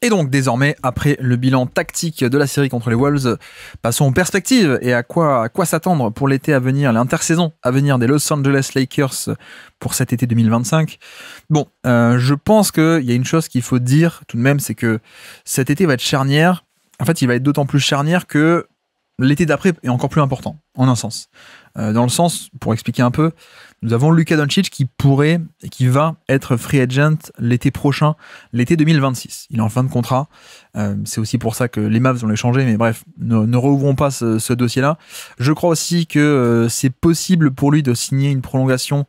Et donc désormais, après le bilan tactique de la série contre les Wolves, passons aux perspectives et à quoi s'attendre pour l'été à venir, l'intersaison à venir des Los Angeles Lakers pour cet été 2025. Bon, je pense qu'il y a une chose qu'il faut dire tout de même, c'est que cet été va être charnière. En fait, il va être d'autant plus charnière que l'été d'après est encore plus important, en un sens. Dans le sens, pour expliquer un peu, nous avons Luka Doncic qui pourrait et qui va être free agent l'été prochain, l'été 2026. Il est en fin de contrat. C'est aussi pour ça que les Mavs vont l'échanger, mais bref, ne rouvrons pas ce dossier-là. Je crois aussi que c'est possible pour lui de signer une prolongation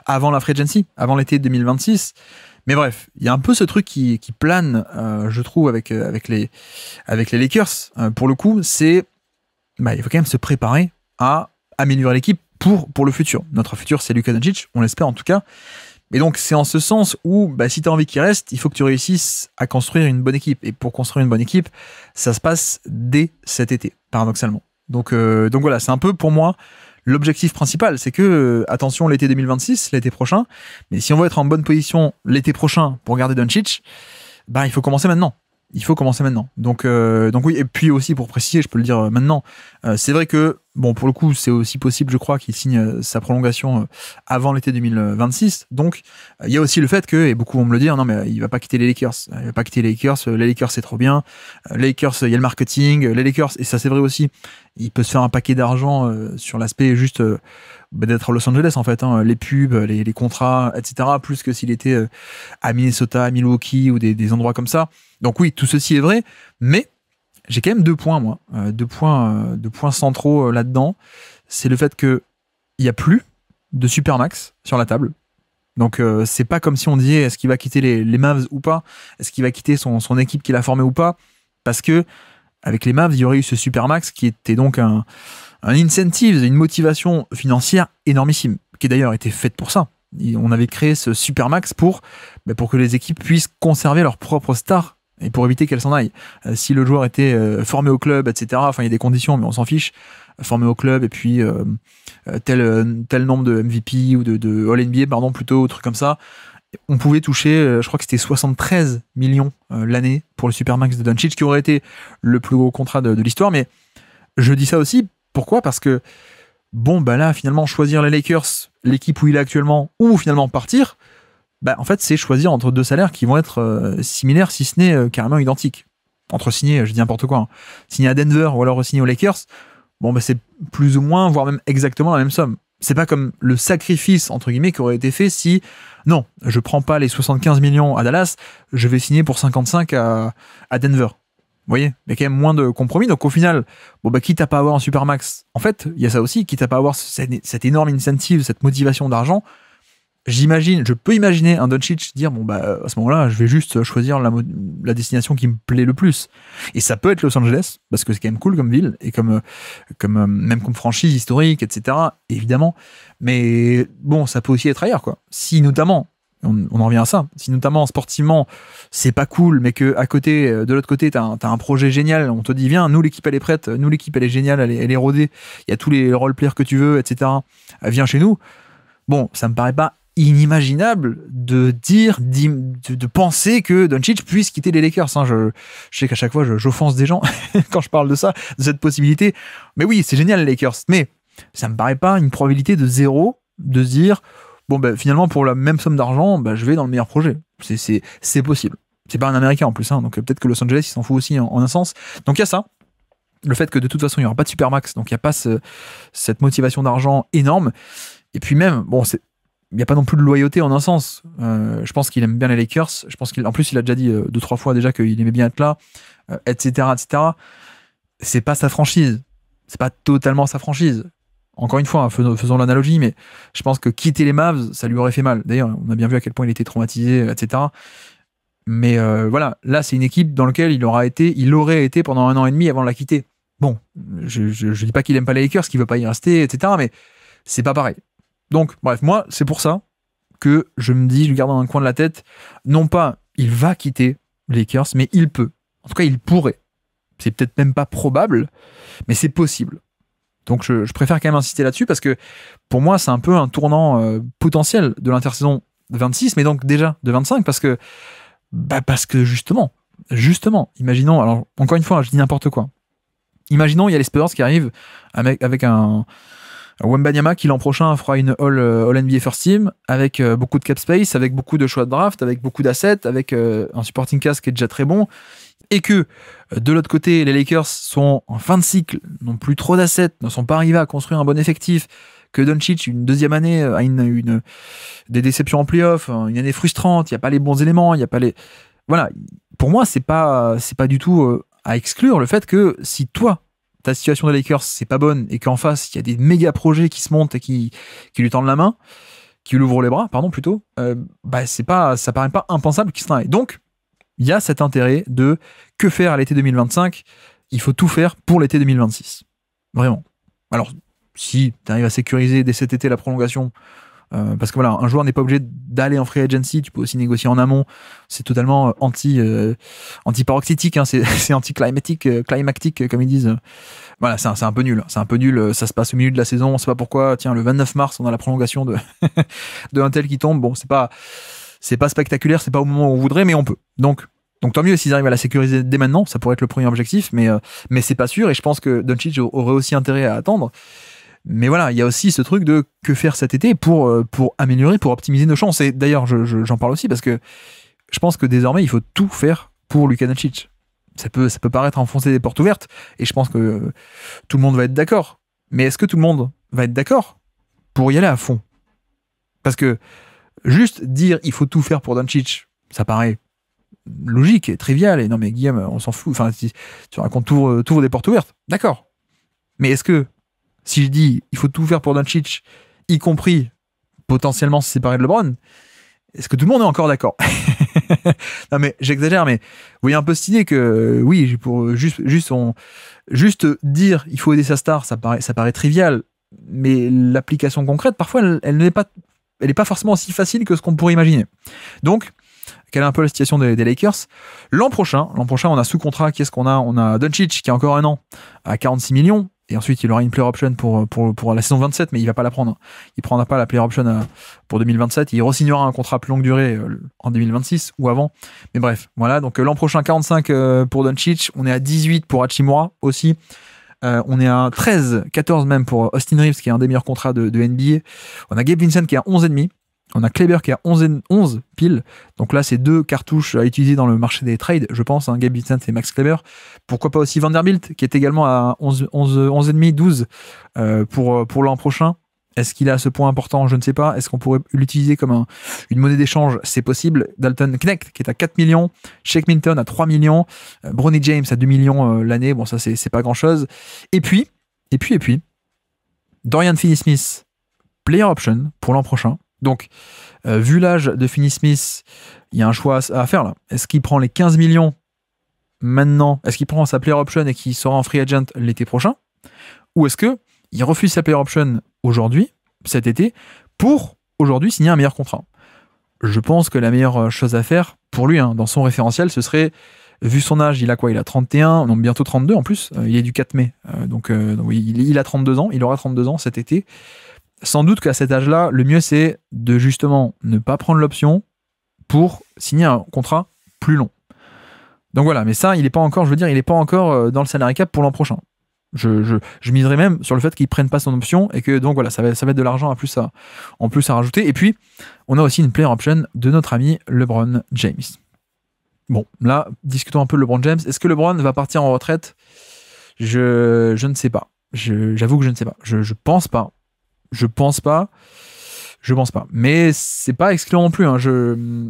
avant la free agency, avant l'été 2026. Mais bref, il y a un peu ce truc qui plane, je trouve, avec les Lakers. Pour le coup, c'est il faut quand même se préparer à améliorer l'équipe pour le futur. Notre futur, c'est Luka Doncic, on l'espère en tout cas. Et donc, c'est en ce sens où, si tu as envie qu'il reste, il faut que tu réussisses à construire une bonne équipe. Et pour construire une bonne équipe, ça se passe dès cet été, paradoxalement. Donc voilà, c'est un peu pour moi l'objectif principal. C'est que, attention, l'été 2026, l'été prochain, mais si on veut être en bonne position l'été prochain pour garder Doncic, il faut commencer maintenant. Donc oui, et puis aussi pour préciser, je peux le dire maintenant, c'est vrai que, pour le coup, c'est aussi possible, je crois, qu'il signe sa prolongation avant l'été 2026. Donc, il y a aussi le fait que, et beaucoup vont me le dire, non, mais il va pas quitter les Lakers. Il va pas quitter les Lakers, c'est trop bien. Les Lakers, il y a le marketing. Les Lakers, et ça c'est vrai aussi, il peut se faire un paquet d'argent sur l'aspect juste d'être à Los Angeles, en fait. Les pubs, les contrats, etc. Plus que s'il était à Minnesota, à Milwaukee ou des endroits comme ça. Donc oui, tout ceci est vrai, mais j'ai quand même deux points, moi. Deux points centraux là-dedans. C'est le fait qu'il n'y a plus de Supermax sur la table. Donc c'est pas comme si on disait est-ce qu'il va quitter les Mavs ou pas, est-ce qu'il va quitter son équipe qu'il a formée ou pas, parce que avec les Mavs, il y aurait eu ce Supermax qui était donc un incentive, une motivation financière énormissime, qui d'ailleurs été faite pour ça. On avait créé ce Supermax pour que les équipes puissent conserver leurs propres stars et pour éviter qu'elles s'en aillent. Si le joueur était formé au club, etc., enfin il y a des conditions, mais on s'en fiche, formé au club et puis tel nombre de MVP ou de All-NBA, pardon, plutôt, truc comme ça, on pouvait toucher, je crois que c'était 73 millions l'année pour le Supermax de Doncic, qui aurait été le plus gros contrat de l'histoire. Mais je dis ça aussi, pourquoi ? Parce que là, finalement, choisir les Lakers, l'équipe où il est actuellement, ou finalement partir, en fait, c'est choisir entre deux salaires qui vont être similaires, si ce n'est carrément identiques. Entre signer, je dis n'importe quoi, signer à Denver ou alors signer aux Lakers, c'est plus ou moins, voire même exactement la même somme. C'est pas comme le sacrifice, entre guillemets, qui aurait été fait si, non, je prends pas les 75 millions à Dallas, je vais signer pour 55 à Denver. Vous voyez, il y a quand même moins de compromis. Donc au final, quitte à pas avoir un Supermax, en fait, il y a ça aussi, quitte à pas avoir cette énorme incentive, cette motivation d'argent, je peux imaginer un Doncic dire à ce moment-là, je vais juste choisir la destination qui me plaît le plus. Et ça peut être Los Angeles, parce que c'est quand même cool comme ville, et comme même comme franchise historique, etc. Évidemment. Mais ça peut aussi être ailleurs, quoi. Si notamment, on en revient à ça, si notamment sportivement, c'est pas cool, mais que à côté, de l'autre côté, t'as un projet génial, on te dit, viens, nous l'équipe elle est prête, nous l'équipe elle est géniale, elle est rodée, il y a tous les roleplayers que tu veux, etc. Viens chez nous. Ça me paraît pas inimaginable de penser que Doncic puisse quitter les Lakers. Je sais qu'à chaque fois j'offense des gens quand je parle de ça, de cette possibilité. Mais oui, c'est génial les Lakers. Mais ça me paraît pas une probabilité de zéro de se dire finalement pour la même somme d'argent, je vais dans le meilleur projet. C'est possible. C'est pas un Américain en plus, donc peut-être que Los Angeles il s'en fout aussi en un sens. Donc il y a ça. Le fait que de toute façon il n'y aura pas de Supermax, donc il n'y a pas cette motivation d'argent énorme. Et puis même, il n'y a pas non plus de loyauté en un sens. Je pense qu'il aime bien les Lakers. Je pense qu'en plus, il a déjà dit 2-3 fois déjà qu'il aimait bien être là, etc., etc. C'est pas sa franchise. C'est pas totalement sa franchise. Encore une fois, faisons l'analogie, mais je pense que quitter les Mavs, ça lui aurait fait mal. D'ailleurs, on a bien vu à quel point il était traumatisé, etc. Mais voilà, là, c'est une équipe dans laquelle il aurait été pendant 1 an et demi avant de la quitter. Je dis pas qu'il aime pas les Lakers, qu'il veut pas y rester, etc. Mais c'est pas pareil. Donc, bref, moi, c'est pour ça que je me dis, je le garde dans un coin de la tête, non pas il va quitter les Lakers, mais il peut. En tout cas, il pourrait. C'est peut-être même pas probable, mais c'est possible. Donc, je préfère quand même insister là-dessus parce que pour moi, c'est un peu un tournant potentiel de l'intersaison de 26, mais donc déjà de 25 parce que justement, Justement, imaginons, alors encore une fois, je dis n'importe quoi. Imaginons, il y a les Spurs qui arrivent avec un Wembanyama qui l'an prochain fera une All NBA First Team, avec beaucoup de cap space, avec beaucoup de choix de draft, avec beaucoup d'assets, avec un supporting cast qui est déjà très bon, et que de l'autre côté, les Lakers sont en fin de cycle, n'ont plus trop d'assets, ne sont pas arrivés à construire un bon effectif, que Doncic, une deuxième année, a des déceptions en playoff, une année frustrante, il n'y a pas les bons éléments, il n'y a pas les... Voilà, pour moi, c'est pas du tout à exclure le fait que si toi, ta situation des Lakers, c'est pas bonne, et qu'en face, il y a des méga projets qui se montent et qui lui tendent la main, qui lui ouvrent les bras, pardon, plutôt, ça paraît pas impensable qu'il se travaille. Donc, il y a cet intérêt de que faire à l'été 2025, il faut tout faire pour l'été 2026. Vraiment. Alors, si tu arrives à sécuriser dès cet été la prolongation, parce que voilà, un joueur n'est pas obligé d'aller en free agency, tu peux aussi négocier en amont, c'est totalement anti-paroxytique, hein, c'est anti-climatique, climactique, comme ils disent. Voilà, c'est un peu nul, ça se passe au milieu de la saison, on sait pas pourquoi, tiens, le 29 mars, on a la prolongation de un tel qui tombe, bon, c'est pas spectaculaire, c'est pas au moment où on voudrait, mais on peut. Donc tant mieux s'ils arrivent à la sécuriser dès maintenant, ça pourrait être le premier objectif, mais c'est pas sûr, et je pense que Doncic aurait aussi intérêt à attendre. Mais voilà, il y a aussi ce truc de que faire cet été pour améliorer, pour optimiser nos chances. Et d'ailleurs, j'en parle aussi parce que je pense que désormais, il faut tout faire pour Luka Doncic. Ça peut paraître enfoncer des portes ouvertes, et je pense que tout le monde va être d'accord. Mais est-ce que tout le monde va être d'accord pour y aller à fond? Parce que juste dire il faut tout faire pour Doncic, ça paraît logique et trivial. Et non mais Guillaume, on s'en fout. Enfin, si tu racontes tout des portes ouvertes, d'accord. Mais est-ce que si je dis il faut tout faire pour Doncic, y compris potentiellement se séparer de LeBron, est-ce que tout le monde est encore d'accord? Non mais j'exagère, mais vous voyez un peu cette idée que oui, pour juste dire il faut aider sa star, ça paraît trivial, mais l'application concrète parfois elle n'est pas forcément aussi facile que ce qu'on pourrait imaginer. Donc quelle est un peu la situation des Lakers? L'an prochain, on a sous contrat, qu'est-ce qu'on a? On a Doncic qui a encore un an à 46 millions. Et ensuite, il aura une player option pour la saison 27, mais il va pas la prendre. Il prendra pas la player option pour 2027. Il re-signera un contrat plus longue durée en 2026 ou avant. Mais bref, voilà. Donc l'an prochain, 45 pour Doncic. On est à 18 pour Hachimura aussi. On est à 13, 14 même pour Austin Reeves, qui est un des meilleurs contrats de NBA. On a Gabe Vincent qui est à 11,5. On a Kleber qui est à 11 pile. Donc là, c'est deux cartouches à utiliser dans le marché des trades, je pense. Hein, Gabe Vincent et Max Kleber. Pourquoi pas aussi Vanderbilt, qui est également à 11,5, 12 pour l'an prochain. Est-ce qu'il est à ce point important? Je ne sais pas. Est-ce qu'on pourrait l'utiliser comme une monnaie d'échange? C'est possible. Dalton Knecht, qui est à 4 millions. Shake Milton à 3 millions. Bronny James à 2 millions l'année. Bon, ça, c'est pas grand-chose. Et puis, Dorian Finney-Smith, player option pour l'an prochain. Donc, vu l'âge de Finney-Smith, il y a un choix à faire là. Est-ce qu'il prend les 15 millions maintenant? Est-ce qu'il prend sa player option et qu'il sera en free agent l'été prochain? Ou est-ce qu'il refuse sa player option aujourd'hui, cet été, pour aujourd'hui signer un meilleur contrat? Je pense que la meilleure chose à faire pour lui, hein, dans son référentiel, ce serait, vu son âge, il a quoi? Il a 31, non, bientôt 32 en plus, il est du 4 mai, donc oui, il a 32 ans, il aura 32 ans cet été. Sans doute qu'à cet âge-là, le mieux c'est de justement ne pas prendre l'option pour signer un contrat plus long. Donc voilà, mais ça, il n'est pas encore dans le salary cap pour l'an prochain. Je miserais même sur le fait qu'il ne prenne pas son option et que donc voilà, ça va être de l'argent en plus à rajouter. Et puis, on a aussi une player option de notre ami LeBron James. Bon, là, discutons un peu de LeBron James. Est-ce que LeBron va partir en retraite? Je ne sais pas. J'avoue que je ne sais pas. Je pense pas. Je pense pas. Mais c'est pas excluant non plus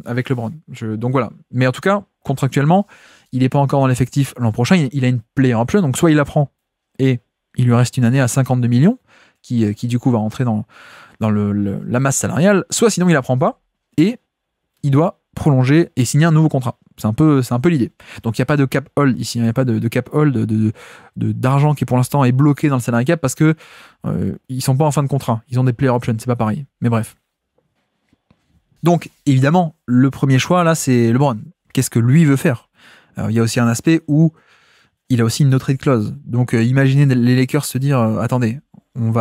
avec LeBron. Donc voilà. Mais en tout cas, contractuellement, il n'est pas encore dans l'effectif l'an prochain. Il a une player option. Donc soit il la prend et il lui reste une année à 52 millions qui du coup va rentrer dans la masse salariale. Soit sinon il la prend pas et il doit prolonger et signer un nouveau contrat. C'est un peu l'idée. Donc il n'y a pas de cap hold ici, il n'y a pas de cap hold d'argent qui pour l'instant est bloqué dans le salary cap parce que ils sont pas en fin de contrat. Ils ont des player options, c'est pas pareil. Mais bref. Donc évidemment, le premier choix là, c'est LeBron. Qu'est-ce que lui veut faire? Alors, il y a aussi un aspect où il a aussi une no trade clause. Donc imaginez les Lakers se dire attendez, on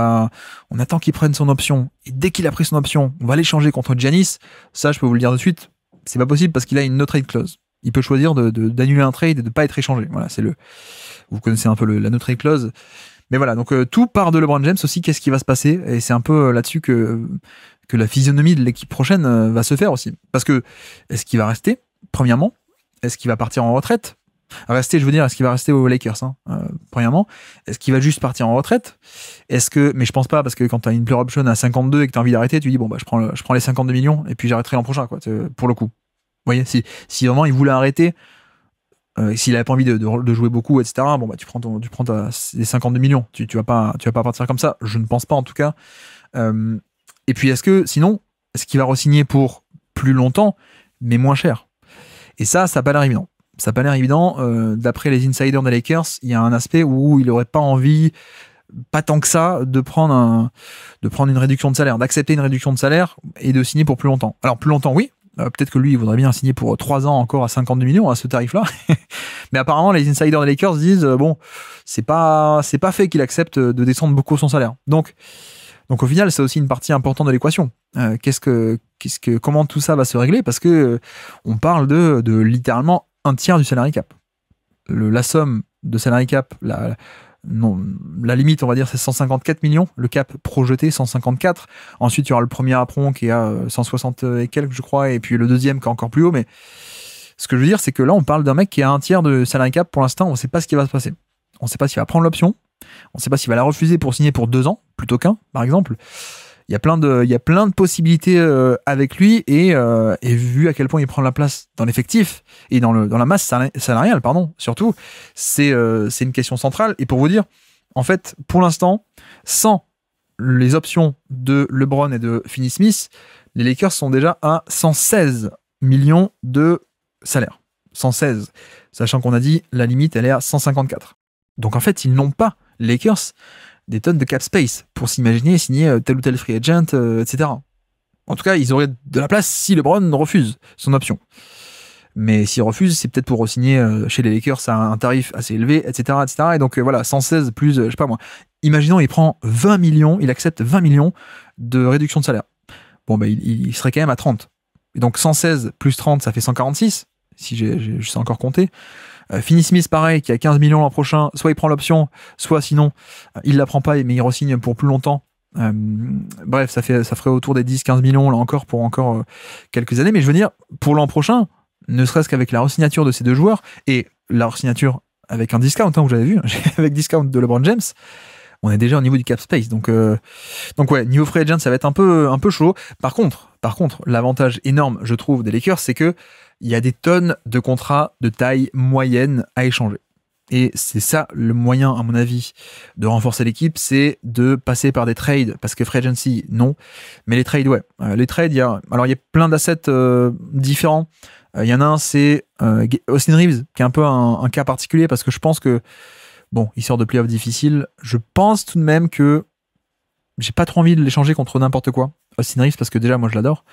attend qu'il prenne son option et dès qu'il a pris son option, on va l'échanger contre Giannis. Ça, je peux vous le dire de suite, c'est pas possible parce qu'il a une no trade clause. Il peut choisir d'annuler un trade et de ne pas être échangé. Voilà, vous connaissez un peu la no trade clause. Mais voilà, donc tout part de LeBron James aussi. Qu'est-ce qui va se passer? Et c'est un peu là-dessus que la physionomie de l'équipe prochaine va se faire aussi. Parce que, est-ce qu'il va rester, premièrement? Est-ce qu'il va partir en retraite? Rester, je veux dire, est-ce qu'il va rester aux Lakers, premièrement? Est-ce qu'il va juste partir en retraite? Mais je pense pas, parce que quand tu as une player option à 52 et que tu as envie d'arrêter, tu dis, bon, bah, je prends les 52 millions et puis j'arrêterai l'an prochain, quoi, pour le coup. Vous voyez, si vraiment il voulait arrêter, s'il avait pas envie de jouer beaucoup, etc., bon, bah, tu prends les 52 millions. Tu vas pas partir comme ça. Je ne pense pas, en tout cas. Et puis, est-ce qu'il va re-signer pour plus longtemps, mais moins cher? Et ça n'a pas l'air évident. Ça n'a pas l'air évident. D'après les insiders des Lakers, il y a un aspect où il n'aurait pas envie, pas tant que ça, de prendre une réduction de salaire, d'accepter une réduction de salaire et de signer pour plus longtemps. Alors, plus longtemps, oui. Peut-être que lui, il voudrait bien signer pour 3 ans encore à 52 millions à ce tarif-là. Mais apparemment, les insiders des Lakers disent, bon, c'est pas fait qu'il accepte de descendre beaucoup son salaire. Donc au final, c'est aussi une partie importante de l'équation. Comment tout ça va se régler? Parce que on parle de littéralement un tiers du salary cap. La somme de salary cap, la limite, on va dire, c'est 154 millions. Le cap projeté, 154. Ensuite, il y aura le premier apron qui est à 160 et quelques, je crois, et puis le deuxième qui est encore plus haut. Mais ce que je veux dire, c'est que là, on parle d'un mec qui a un tiers de salary cap. Pour l'instant, on ne sait pas ce qui va se passer. On ne sait pas s'il va prendre l'option. On ne sait pas s'il va la refuser pour signer pour 2 ans, plutôt qu'un, par exemple. Il y a plein de possibilités avec lui et vu à quel point il prend la place dans l'effectif et dans la masse salariale, surtout, c'est une question centrale. Et pour vous dire, en fait, pour l'instant, sans les options de LeBron et de Finney Smith, les Lakers sont déjà à 116 millions de salaire. 116. Sachant qu'on a dit la limite, elle est à 154. Donc en fait, ils n'ont pas, les Lakers, des tonnes de cap space pour s'imaginer signer tel ou tel free agent, etc. En tout cas, ils auraient de la place si LeBron refuse son option. Mais s'il refuse, c'est peut-être pour re-signer chez les Lakers à un tarif assez élevé, etc. etc. Et donc voilà, 116 plus, je sais pas moi. Imaginons, il prend 20 millions, il accepte 20 millions de réduction de salaire. Bon, bah, il serait quand même à 30. Et donc 116 plus 30, ça fait 146, si je sais encore compter. Finney Smith, pareil, qui a 15 millions l'an prochain, soit il prend l'option, soit sinon, il la prend pas, mais il re-signe pour plus longtemps. Bref, ça ferait autour des 10-15 millions, là encore, pour encore quelques années. Mais je veux dire, pour l'an prochain, ne serait-ce qu'avec la re-signature de ces deux joueurs, et la re-signature avec un discount, vous l'avez vu, avec discount de LeBron James, on est déjà au niveau du cap space. Donc ouais, niveau free agent, ça va être un peu chaud. Par contre, l'avantage énorme, je trouve, des Lakers, c'est que il y a des tonnes de contrats de taille moyenne à échanger. Et c'est ça le moyen, à mon avis, de renforcer l'équipe, c'est de passer par des trades, parce que free agency, non. Mais les trades, ouais. Les trades, il y a plein d'assets différents. Il y en a un, c'est Austin Reeves, qui est un peu un cas particulier, parce que je pense que, bon, il sort de playoffs difficiles. Je pense tout de même que j'ai pas trop envie de l'échanger contre n'importe quoi. Austin Reeves, parce que déjà, moi, je l'adore.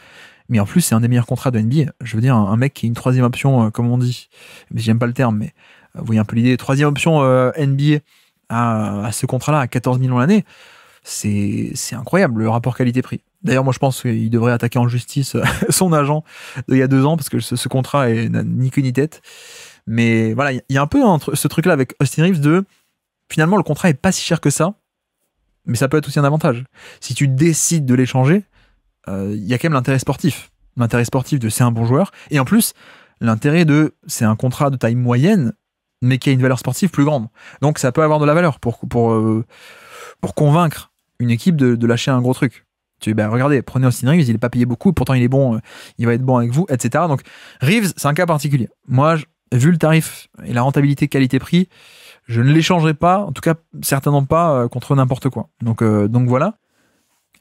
Mais en plus, c'est un des meilleurs contrats de NBA. Je veux dire, un mec qui est une troisième option, comme on dit. Mais j'aime pas le terme, mais vous voyez un peu l'idée. Troisième option NBA à ce contrat-là, à 14 millions l'année, c'est incroyable, le rapport qualité-prix. D'ailleurs, moi, je pense qu'il devrait attaquer en justice son agent d'il y a 2 ans, parce que ce contrat n'a ni queue ni tête. Mais voilà, il y a un peu ce truc-là avec Austin Reeves de, finalement, le contrat est pas si cher que ça, mais ça peut être aussi un avantage. Si tu décides de l'échanger, il y a quand même l'intérêt sportif. L'intérêt sportif de c'est un bon joueur. Et en plus, l'intérêt de c'est un contrat de taille moyenne, mais qui a une valeur sportive plus grande. Donc ça peut avoir de la valeur pour convaincre une équipe de lâcher un gros truc. Regardez, prenez Austin Reeves, il n'est pas payé beaucoup, pourtant il est bon, il va être bon avec vous, etc. Donc Reeves, c'est un cas particulier. Moi, vu le tarif et la rentabilité qualité-prix, je ne l'échangerai pas, en tout cas certainement pas contre n'importe quoi. Donc voilà.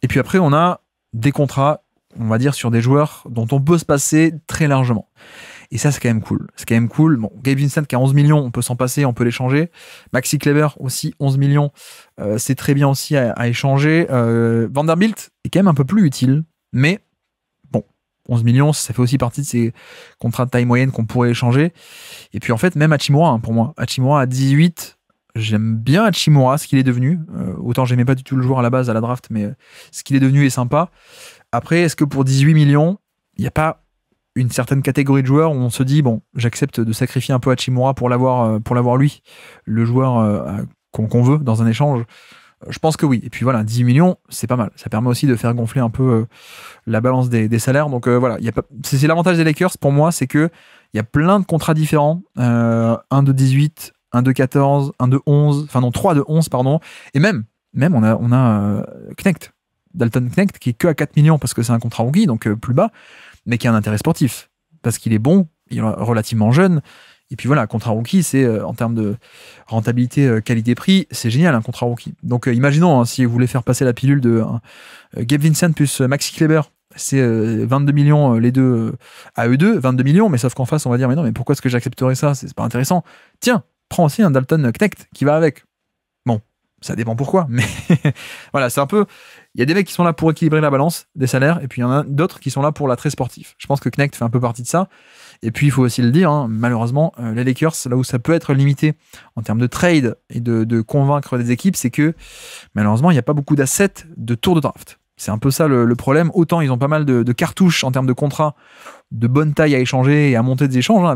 Et puis après, on a des contrats, on va dire, sur des joueurs dont on peut se passer très largement. Et ça, c'est quand même cool. C'est quand même cool. Bon, Gabe Vincent qui a 11 millions, on peut s'en passer, on peut l'échanger. Maxi Kleber aussi, 11 millions. C'est très bien aussi à échanger. Vanderbilt est quand même un peu plus utile. Mais bon, 11 millions, ça fait aussi partie de ces contrats de taille moyenne qu'on pourrait échanger. Et puis en fait, même Hachimura, pour moi. Hachimura à 18, j'aime bien Hachimura, ce qu'il est devenu. Autant j'aimais pas du tout le joueur à la base, à la draft, mais ce qu'il est devenu est sympa. Après, est-ce que pour 18 millions, il n'y a pas une certaine catégorie de joueurs où on se dit, bon, j'accepte de sacrifier un peu Hachimura pour l'avoir lui, le joueur qu'on veut dans un échange. Je pense que oui. Et puis voilà, 10 millions, c'est pas mal. Ça permet aussi de faire gonfler un peu la balance des salaires. Donc voilà, c'est l'avantage des Lakers pour moi, c'est que il y a plein de contrats différents. Un de 18, un de 14, un de 11, enfin non, 3 de 11, pardon. Et même on a Knecht, Dalton Knecht, qui est que à 4 millions parce que c'est un contrat rookie, donc plus bas, mais qui a un intérêt sportif. Parce qu'il est bon, il est relativement jeune. Et puis voilà, contrat rookie, c'est en termes de rentabilité qualité-prix, c'est génial un contrat rookie. Donc imaginons, hein, si vous voulez faire passer la pilule de Gabe Vincent plus Maxi Kleber, c'est 22 millions les deux à eux deux, 22 millions, mais sauf qu'en face, on va dire, mais non, mais pourquoi est-ce que j'accepterais ça? C'est pas intéressant. Tiens, prends aussi un Dalton Knecht qui va avec. Bon, ça dépend pourquoi, mais voilà, c'est un peu... Il y a des mecs qui sont là pour équilibrer la balance des salaires, et puis il y en a d'autres qui sont là pour l'attrait sportif. Je pense que Knecht fait un peu partie de ça. Et puis, il faut aussi le dire, hein, malheureusement, les Lakers, là où ça peut être limité en termes de trade et de convaincre des équipes, c'est que, malheureusement, il n'y a pas beaucoup d'assets de tour de draft. C'est un peu ça le problème. Autant ils ont pas mal de cartouches en termes de contrats, de bonne taille à échanger et à monter des échanges. Hein,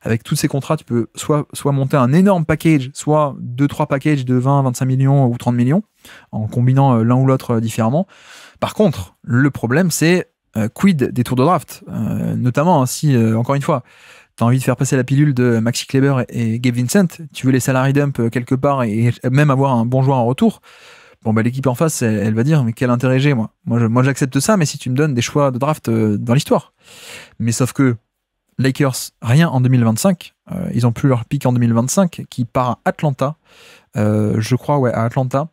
avec tous ces contrats, tu peux soit monter un énorme package, soit 2-3 packages de 20, 25 millions ou 30 millions, en combinant l'un ou l'autre différemment. Par contre, le problème, c'est quid des tours de draft, notamment si, encore une fois, tu as envie de faire passer la pilule de Maxi Kleber et Gabe Vincent, tu veux les salary dump quelque part et même avoir un bon joueur en retour. Bon, bah, l'équipe en face, elle va dire, mais quel intérêt j'ai, moi. Moi, j'accepte ça, mais si tu me donnes des choix de draft dans l'histoire. Mais sauf que Lakers, rien en 2025. Ils ont plus leur pick en 2025, qui part à Atlanta. Je crois, ouais, à Atlanta.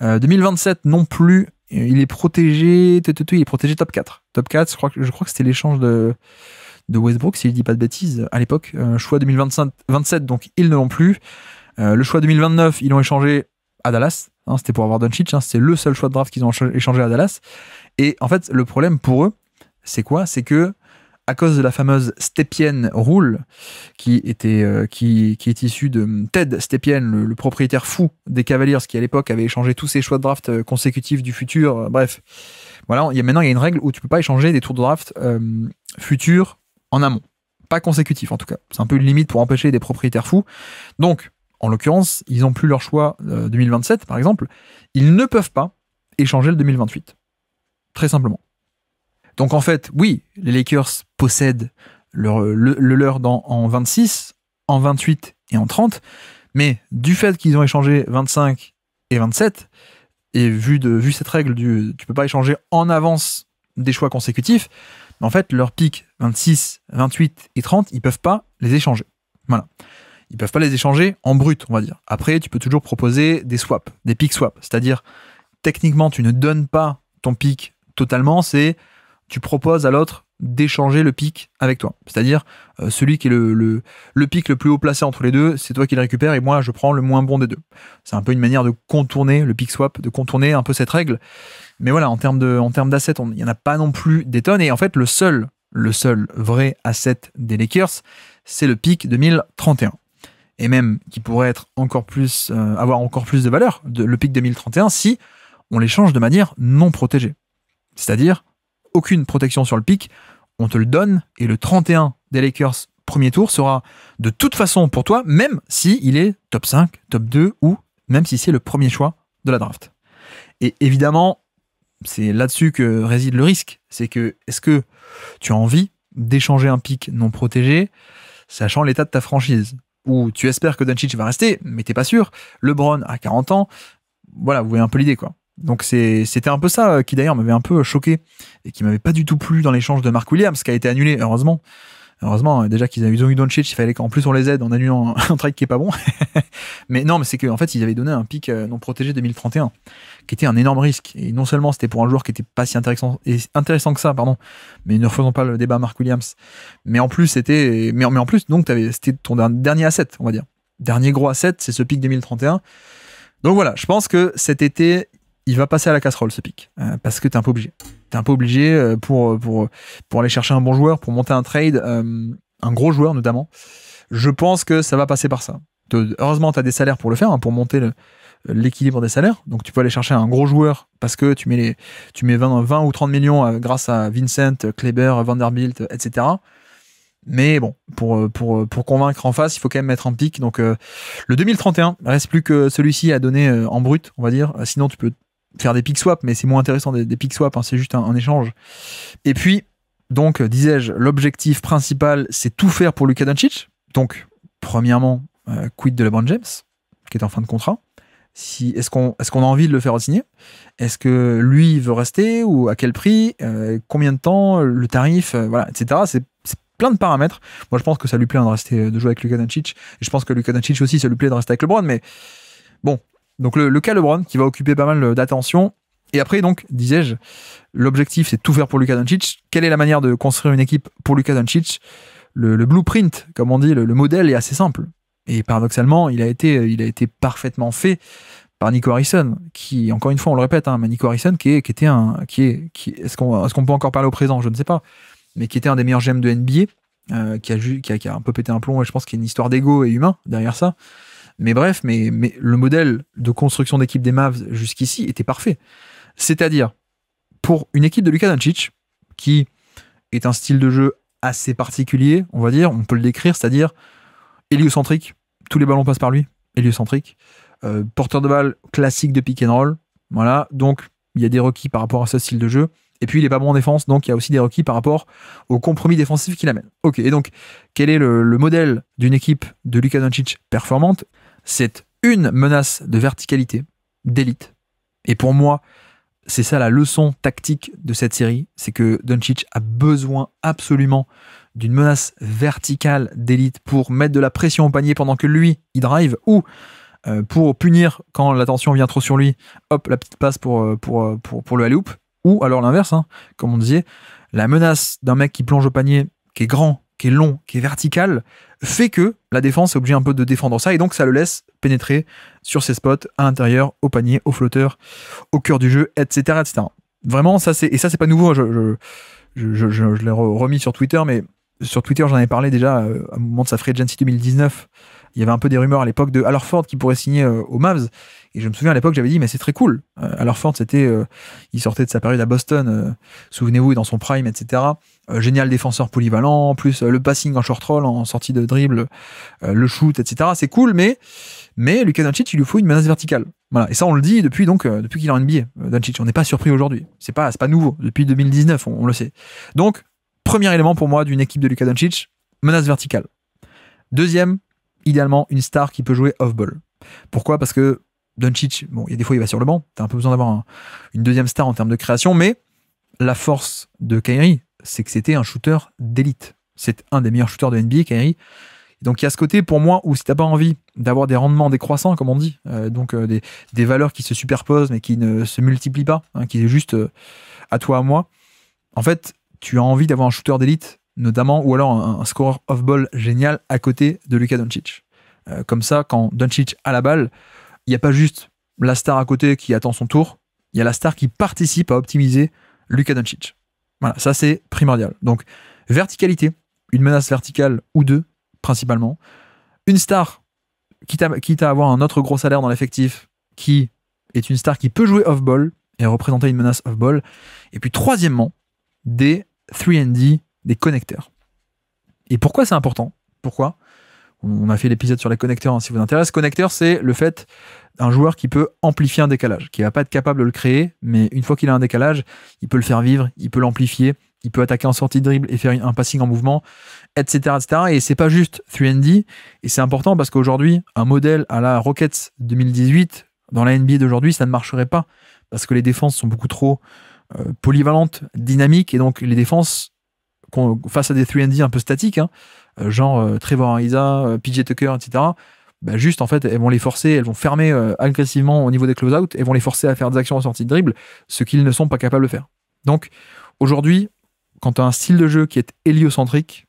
2027 non plus. Il est protégé. Il est protégé top 4. Top 4, je crois que c'était l'échange de Westbrook, si je dis pas de bêtises, à l'époque. Choix 2027, donc ils ne l'ont plus. Le choix 2029, ils l'ont échangé à Dallas. Hein, c'était pour avoir Doncic. Hein, c'est le seul choix de draft qu'ils ont échangé à Dallas. Et en fait, le problème pour eux, c'est quoi? C'est que à cause de la fameuse Stepien Rule, qui est issue de Ted Stepien, le propriétaire fou des Cavaliers, qui à l'époque avait échangé tous ses choix de draft consécutifs du futur. Bref, voilà, maintenant il y a une règle où tu peux pas échanger des tours de draft futurs en amont, pas consécutifs en tout cas. C'est un peu une limite pour empêcher des propriétaires fous. Donc, en l'occurrence, ils n'ont plus leur choix 2027 par exemple. Ils ne peuvent pas échanger le 2028, très simplement. Donc en fait, oui, les Lakers possèdent le leur en 26, en 28 et en 30, mais du fait qu'ils ont échangé 25 et 27, et vu cette règle tu peux pas échanger en avance des choix consécutifs, en fait, leurs pics 26, 28 et 30, ils peuvent pas les échanger. Voilà. Ils peuvent pas les échanger en brut, on va dire. Après, tu peux toujours proposer des swaps, des pick swaps, c'est-à-dire, techniquement, tu ne donnes pas ton pick totalement, tu proposes à l'autre d'échanger le pick avec toi. C'est-à-dire, celui qui est le pick le plus haut placé entre les deux, c'est toi qui le récupères et moi, je prends le moins bon des deux. C'est un peu une manière de contourner le pick swap, de contourner un peu cette règle. Mais voilà, en termes d'assets, il n'y en a pas non plus des tonnes. Et en fait, le seul vrai asset des Lakers, c'est le pick 2031. Et même qui pourrait être avoir encore plus de valeur, le pick 2031, si on l'échange de manière non protégée. C'est-à-dire, aucune protection sur le pick, on te le donne, et le 31 des Lakers premier tour sera de toute façon pour toi, même si il est top 5, top 2, ou même si c'est le premier choix de la draft. Et évidemment, c'est là-dessus que réside le risque. C'est que, est-ce que tu as envie d'échanger un pick non protégé, sachant l'état de ta franchise, où tu espères que Doncic va rester, mais t'es pas sûr. LeBron a 40 ans, voilà, vous voyez un peu l'idée, quoi. Donc c'était un peu ça qui d'ailleurs m'avait un peu choqué et qui m'avait pas du tout plu dans l'échange de Mark Williams, qui a été annulé, heureusement. Heureusement, déjà qu'ils ont eu Doncic, il fallait qu'en plus on les aide en annulant un trade qui est pas bon. Mais non, mais c'est qu'en fait, ils avaient donné un pick non protégé 2031, qui était un énorme risque. Et non seulement c'était pour un joueur qui était pas si intéressant que ça, pardon, mais ne refaisons pas le débat Mark Williams. Mais en plus, en plus, donc c'était ton dernier asset, on va dire. Dernier gros asset, c'est ce pick 2031. Donc voilà, je pense que cet été, il va passer à la casserole ce pick, parce que t'es un peu obligé. T'es un peu obligé pour aller chercher un bon joueur, pour monter un trade, un gros joueur notamment. Je pense que ça va passer par ça. Heureusement, t'as des salaires pour le faire, hein, pour monter l'équilibre des salaires. Donc tu peux aller chercher un gros joueur parce que tu mets 20 ou 30 millions grâce à Vincent, Kleber, Vanderbilt, etc. Mais bon, pour convaincre en face, il faut quand même mettre un pic. Donc le 2031, il reste plus que celui-ci à donner en brut, on va dire. Sinon, tu peux faire des pick swaps, mais c'est moins intéressant des pick swaps, hein, c'est juste un échange. Et puis, donc, disais-je, l'objectif principal, c'est tout faire pour Luka Doncic. Donc, premièrement, quid de LeBron James, qui est en fin de contrat. Est-ce qu'on a envie de le faire re-signer? Est-ce que lui veut rester ou à quel prix? Combien de temps? Le tarif? Voilà, etc. C'est plein de paramètres. Moi, je pense que ça lui plaît de jouer avec Luka Doncic. Et je pense que Luka Doncic aussi, ça lui plaît de rester avec LeBron. Mais bon, donc le cas LeBron qui va occuper pas mal d'attention. Et après, donc, disais-je, l'objectif, c'est de tout faire pour Luka Doncic. Quelle est la manière de construire une équipe pour Luka Doncic? Le blueprint, comme on dit, le modèle est assez simple. Et paradoxalement, il a été parfaitement fait par Nico Harrison, qui, encore une fois, on le répète, hein, mais Nico Harrison, est-ce qu'on peut encore parler au présent? Je ne sais pas. Mais qui était un des meilleurs GM de NBA, qui a un peu pété un plomb, et je pense qu'il y a une histoire d'ego et humain derrière ça. Mais bref, mais le modèle de construction d'équipe des Mavs jusqu'ici était parfait. C'est-à-dire, pour une équipe de Luka Doncic, qui est un style de jeu assez particulier, on va dire, on peut le décrire, c'est-à-dire héliocentrique, tous les ballons passent par lui, héliocentrique, porteur de balle classique de pick and roll, voilà, donc il y a des requis par rapport à ce style de jeu. Et puis, il n'est pas bon en défense, donc il y a aussi des requis par rapport au compromis défensif qu'il amène. Ok, et donc, quel est le modèle d'une équipe de Luka Doncic performante? C'est une menace de verticalité, d'élite. Et pour moi, c'est ça la leçon tactique de cette série, c'est que Doncic a besoin absolument d'une menace verticale d'élite pour mettre de la pression au panier pendant que lui, il drive, ou pour punir quand la tension vient trop sur lui, hop, la petite passe pour le alley-oop. Ou alors l'inverse, hein, comme on disait, la menace d'un mec qui plonge au panier, qui est grand, qui est long, qui est vertical, fait que la défense est obligée un peu de défendre ça, et donc ça le laisse pénétrer sur ses spots, à l'intérieur, au panier, au flotteur, au cœur du jeu, etc. etc. Vraiment, ça c'est pas nouveau, je l'ai remis sur Twitter, mais sur Twitter j'en avais parlé déjà au moment de sa free agency 2019. Il y avait un peu des rumeurs à l'époque de Al Horford qui pourrait signer aux Mavs. Et je me souviens à l'époque, j'avais dit, mais c'est très cool. Al Horford, il sortait de sa période à Boston, souvenez-vous, dans son prime, etc. Génial défenseur polyvalent, plus le passing en short roll, en sortie de dribble, le shoot, etc. C'est cool, mais Luka Doncic, il lui faut une menace verticale. Voilà. Et ça, on le dit depuis qu'il est en NBA. Doncic, on n'est pas surpris aujourd'hui. C'est pas nouveau. Depuis 2019, on le sait. Donc, premier élément pour moi d'une équipe de Luka Doncic, menace verticale. Deuxième, idéalement, une star qui peut jouer off-ball. Pourquoi? Parce que Doncic, bon, il y a des fois il va sur le banc, t'as un peu besoin d'avoir une deuxième star en termes de création, mais la force de Kyrie, c'est que c'était un shooter d'élite. C'est un des meilleurs shooters de NBA, Kyrie. Donc il y a ce côté pour moi où si t'as pas envie d'avoir des rendements décroissants, comme on dit, des valeurs qui se superposent mais qui ne se multiplient pas, hein, qui est juste à toi, à moi, en fait, tu as envie d'avoir un shooter d'élite, notamment, ou alors un scoreur off-ball génial à côté de Luka Doncic. Comme ça, quand Doncic a la balle, il n'y a pas juste la star à côté qui attend son tour, il y a la star qui participe à optimiser Luka Doncic. Voilà, ça c'est primordial. Donc, verticalité, une menace verticale ou deux, principalement. Une star, quitte à avoir un autre gros salaire dans l'effectif, qui est une star qui peut jouer off-ball et représenter une menace off-ball. Et puis, troisièmement, des 3&D, des connecteurs. Et pourquoi c'est important? Pourquoi? On a fait l'épisode sur les connecteurs, hein, si vous intéresse. Connecteur, c'est le fait d'un joueur qui peut amplifier un décalage, qui va pas être capable de le créer, mais une fois qu'il a un décalage, il peut le faire vivre, il peut l'amplifier, il peut attaquer en sortie de dribble et faire un passing en mouvement, etc., etc. Et c'est pas juste 3&D, et c'est important parce qu'aujourd'hui, un modèle à la Rockets 2018, dans la NBA d'aujourd'hui, ça ne marcherait pas, parce que les défenses sont beaucoup trop polyvalentes, dynamiques, et donc les défenses, face à des 3&D un peu statiques, hein, genre Trevor Ariza, PJ Tucker, etc., bah juste en fait elles vont les forcer, elles vont fermer agressivement au niveau des close-out, elles vont les forcer à faire des actions en sortie de dribble, ce qu'ils ne sont pas capables de faire. Donc aujourd'hui, quand tu as un style de jeu qui est héliocentrique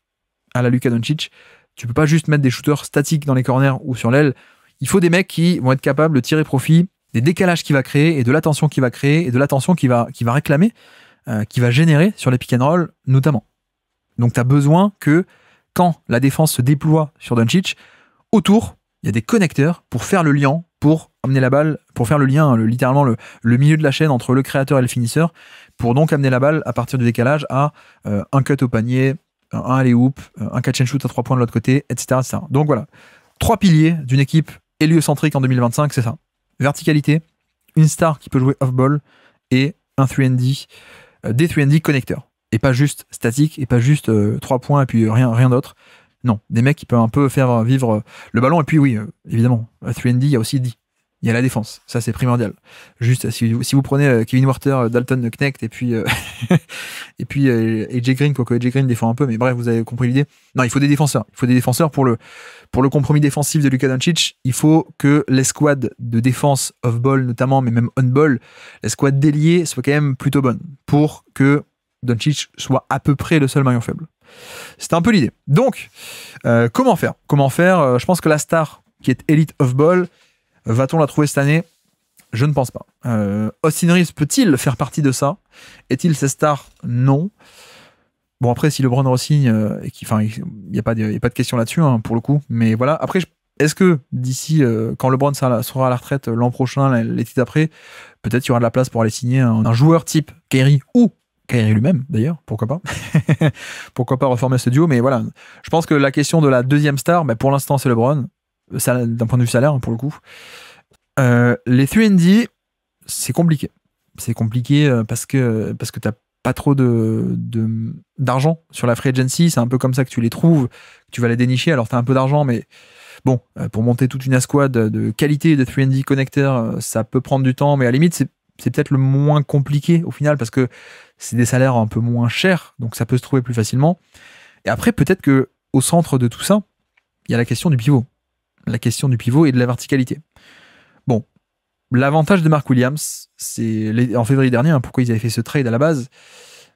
à la Luka Doncic, tu peux pas juste mettre des shooters statiques dans les corners ou sur l'aile, il faut des mecs qui vont être capables de tirer profit des décalages qu'il va créer et de l'attention qu'il va créer et de l'attention qu'il va réclamer, qui va générer sur les pick and roll notamment. Donc tu as besoin que quand la défense se déploie sur Doncic, autour, il y a des connecteurs pour faire le lien, pour amener la balle pour faire le lien, littéralement le milieu de la chaîne entre le créateur et le finisseur, pour donc amener la balle à partir du décalage à un cut au panier, un alley-oop, un catch and shoot à 3 points de l'autre côté, etc., etc. Donc voilà, 3 piliers d'une équipe héliocentrique en 2025, c'est ça. Verticalité, une star qui peut jouer off-ball et un 3&D, des 3&D connecteurs. Et pas juste statique, et pas juste 3 points et puis rien d'autre. Non, des mecs qui peuvent un peu faire vivre le ballon. Et puis oui, évidemment, à 3&D, il y a aussi D. Il y a la défense, ça c'est primordial. Juste, si vous prenez Kevin Werther, Dalton Knecht et puis AJ Green, quoique AJ Green défend un peu, mais bref, vous avez compris l'idée. Non, il faut des défenseurs. Il faut des défenseurs pour le compromis défensif de Luka Doncic. Il faut que les squads de défense off-ball notamment, mais même on-ball, les squads déliés soient quand même plutôt bonnes pour que Doncic soit à peu près le seul maillon faible. C'était un peu l'idée. Donc, comment faire ? Je pense que la star qui est élite off-ball, va-t-on la trouver cette année ? Je ne pense pas. Austin Reeves peut-il faire partie de ça ? Est-il cette star ? Non. Bon, après, si LeBron re-signe, il n'y a pas de question là-dessus, hein, pour le coup. Mais voilà. Après, est-ce que d'ici, quand LeBron sera à la retraite l'an prochain, l'été d'après, peut-être qu'il y aura de la place pour aller signer un joueur type Kyrie ou Kyrie lui-même, d'ailleurs, pourquoi pas. Pourquoi pas reformer ce duo, mais voilà. Je pense que la question de la deuxième star, pour l'instant, c'est LeBron. D'un point de vue salaire, pour le coup. Les 3&D, c'est compliqué. C'est compliqué parce que t'as pas trop d'argent sur la free agency. C'est un peu comme ça que tu les trouves, que tu vas les dénicher. Alors t'as un peu d'argent, mais bon, pour monter toute une escouade de qualité de 3&D connecteurs, ça peut prendre du temps, mais à la limite, c'est peut-être le moins compliqué au final parce que c'est des salaires un peu moins chers, donc ça peut se trouver plus facilement. Et après, peut-être que au centre de tout ça, il y a la question du pivot. La question du pivot et de la verticalité. Bon, l'avantage de Mark Williams, c'est en février dernier, pourquoi ils avaient fait ce trade à la base.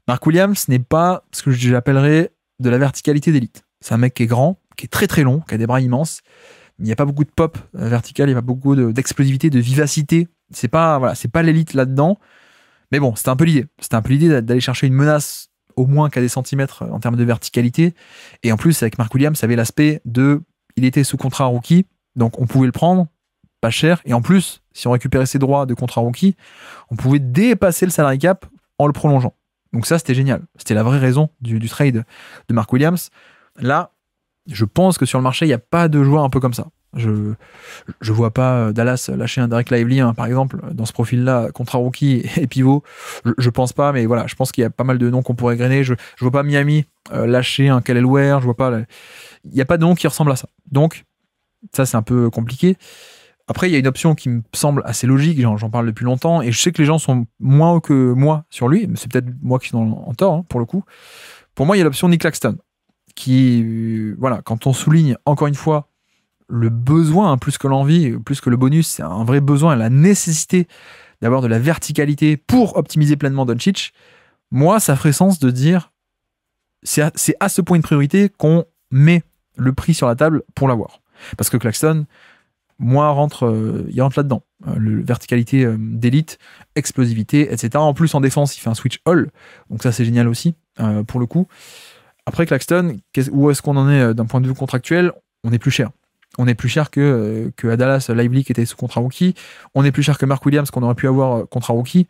Mark Williams n'est pas ce que j'appellerais de la verticalité d'élite. C'est un mec qui est grand, qui est très très long, qui a des bras immenses, mais il n'y a pas beaucoup de pop vertical, il n'y a pas beaucoup d'explosivité, de vivacité. C'est pas l'élite là-dedans. Mais bon, c'était un peu l'idée. C'était un peu l'idée d'aller chercher une menace au moins qu'à des centimètres en termes de verticalité. Et en plus, avec Mark Williams, ça avait l'aspect il était sous contrat rookie, donc on pouvait le prendre, pas cher. Et en plus, si on récupérait ses droits de contrat rookie, on pouvait dépasser le salary cap en le prolongeant. Donc ça, c'était génial. C'était la vraie raison du trade de Mark Williams. Là, je pense que sur le marché, il n'y a pas de joueur un peu comme ça. Je vois pas Dallas lâcher un Derek Lively, par exemple, dans ce profil-là, contrat rookie et pivot. Je pense pas, mais voilà, je pense qu'il y a pas mal de noms qu'on pourrait grainer. Je vois pas Miami lâcher un Kelly Ware, je vois pas... Il n'y a pas de nom qui ressemble à ça. Donc, ça, c'est un peu compliqué. Après, il y a une option qui me semble assez logique, j'en parle depuis longtemps, et je sais que les gens sont moins hauts que moi sur lui, mais c'est peut-être moi qui suis en tort, pour le coup. Pour moi, il y a l'option Nick Claxton, qui, voilà, quand on souligne, encore une fois, le besoin, plus que l'envie, plus que le bonus, c'est un vrai besoin, la nécessité d'avoir de la verticalité pour optimiser pleinement Doncic, moi, ça ferait sens de dire, c'est à ce point de priorité qu'on met le prix sur la table pour l'avoir. Parce que Claxton, moi, il rentre là-dedans. Verticalité d'élite, explosivité, etc. En plus, en défense, il fait un switch all. Donc ça, c'est génial aussi, pour le coup. Après, Claxton, où est-ce qu'on en est d'un point de vue contractuel ? On est plus cher. On est plus cher que à Dallas, Lively qui était sous contrat rookie. On est plus cher que Mark Williams qu'on aurait pu avoir contrat rookie.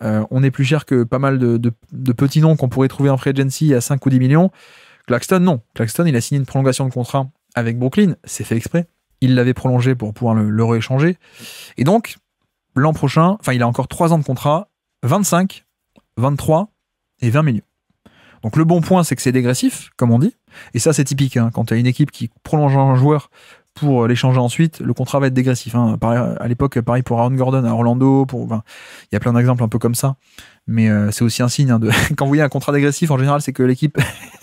On est plus cher que pas mal de petits noms qu'on pourrait trouver en free agency à 5 ou 10 millions. Claxton, non. Claxton, il a signé une prolongation de contrat avec Brooklyn. C'est fait exprès. Il l'avait prolongé pour pouvoir le rééchanger. Et donc, l'an prochain, il a encore 3 ans de contrat, 25, 23 et 20 millions. Donc le bon point, c'est que c'est dégressif, comme on dit. Et ça, c'est typique. Quand tu as une équipe qui prolonge un joueur pour l'échanger ensuite, le contrat va être dégressif. À l'époque, pareil pour Aaron Gordon à Orlando. Il y a plein d'exemples un peu comme ça. Mais c'est aussi un signe quand vous voyez un contrat dégressif, en général, c'est que l'équipe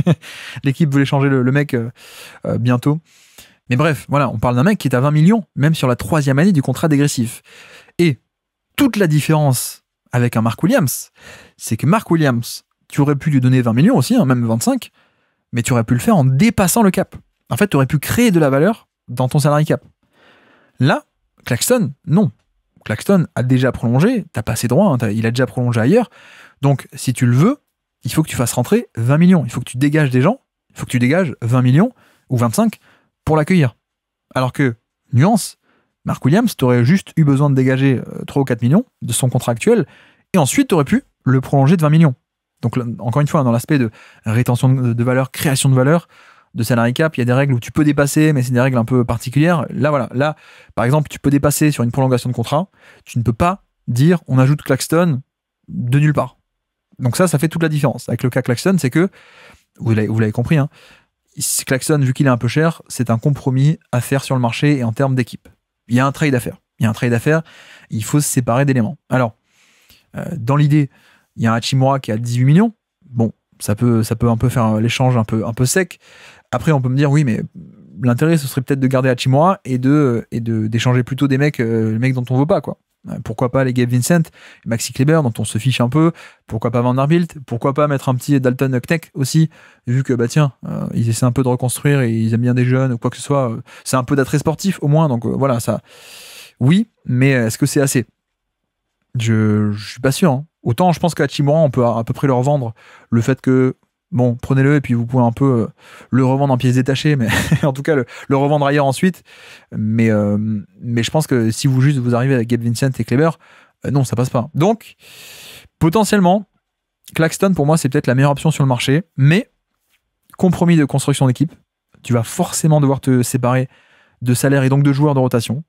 veut échanger le mec bientôt. Mais bref, voilà, on parle d'un mec qui est à 20 millions, même sur la 3e année du contrat dégressif. Et toute la différence avec un Mark Williams, c'est que Mark Williams, tu aurais pu lui donner 20 millions aussi, même 25, mais tu aurais pu le faire en dépassant le cap. En fait, tu aurais pu créer de la valeur dans ton salary cap. Là, Claxton, non. Claxton a déjà prolongé, t'as pas ses droits, il a déjà prolongé ailleurs. Donc, si tu le veux, il faut que tu fasses rentrer 20 millions. Il faut que tu dégages des gens, il faut que tu dégages 20 millions ou 25 pour l'accueillir. Alors que, nuance, Mark Williams, tu aurais juste eu besoin de dégager 3 ou 4 millions de son contrat actuel, et ensuite tu aurais pu le prolonger de 20 millions. Donc là, encore une fois, dans l'aspect de rétention de valeur, création de valeur, de salary cap, il y a des règles où tu peux dépasser, mais c'est des règles un peu particulières. Là, voilà. Là, par exemple, tu peux dépasser sur une prolongation de contrat. Tu ne peux pas dire on ajoute Claxton de nulle part. Donc ça fait toute la différence. Avec le cas Claxton, c'est que, vous l'avez compris, hein, Claxton, vu qu'il est un peu cher, c'est un compromis à faire sur le marché et en termes d'équipe. Il y a un trade à faire. Il faut se séparer d'éléments. Alors, dans l'idée, il y a un Hachimura qui a 18 millions. Bon, ça peut un peu faire l'échange un peu sec. Après, on peut me dire, oui, mais l'intérêt, ce serait peut-être de garder Hachimura et d'échanger plutôt des mecs, les mecs dont on veut pas, quoi. Pourquoi pas les Gabe Vincent, Maxi Kleber, dont on se fiche un peu. Pourquoi pas Vanderbilt. Pourquoi pas mettre un petit Dalton Knecht aussi, vu que, ils essaient un peu de reconstruire et ils aiment bien des jeunes ou quoi que ce soit. C'est un peu d'attrait sportif, au moins. Donc, voilà, ça. Oui, mais est-ce que c'est assez? Je suis pas sûr. Hein. Autant, je pense qu'à Hachimura, on peut à peu près leur vendre le fait que, bon, prenez-le et puis vous pouvez un peu le revendre en pièces détachées, mais en tout cas le revendre ailleurs ensuite. Mais je pense que si vous arrivez avec Gabe Vincent et Kleber, non, ça passe pas. Donc, potentiellement, Claxton, pour moi, c'est peut-être la meilleure option sur le marché, mais compromis de construction d'équipe. Tu vas forcément devoir te séparer de salaire et donc de joueurs de rotation.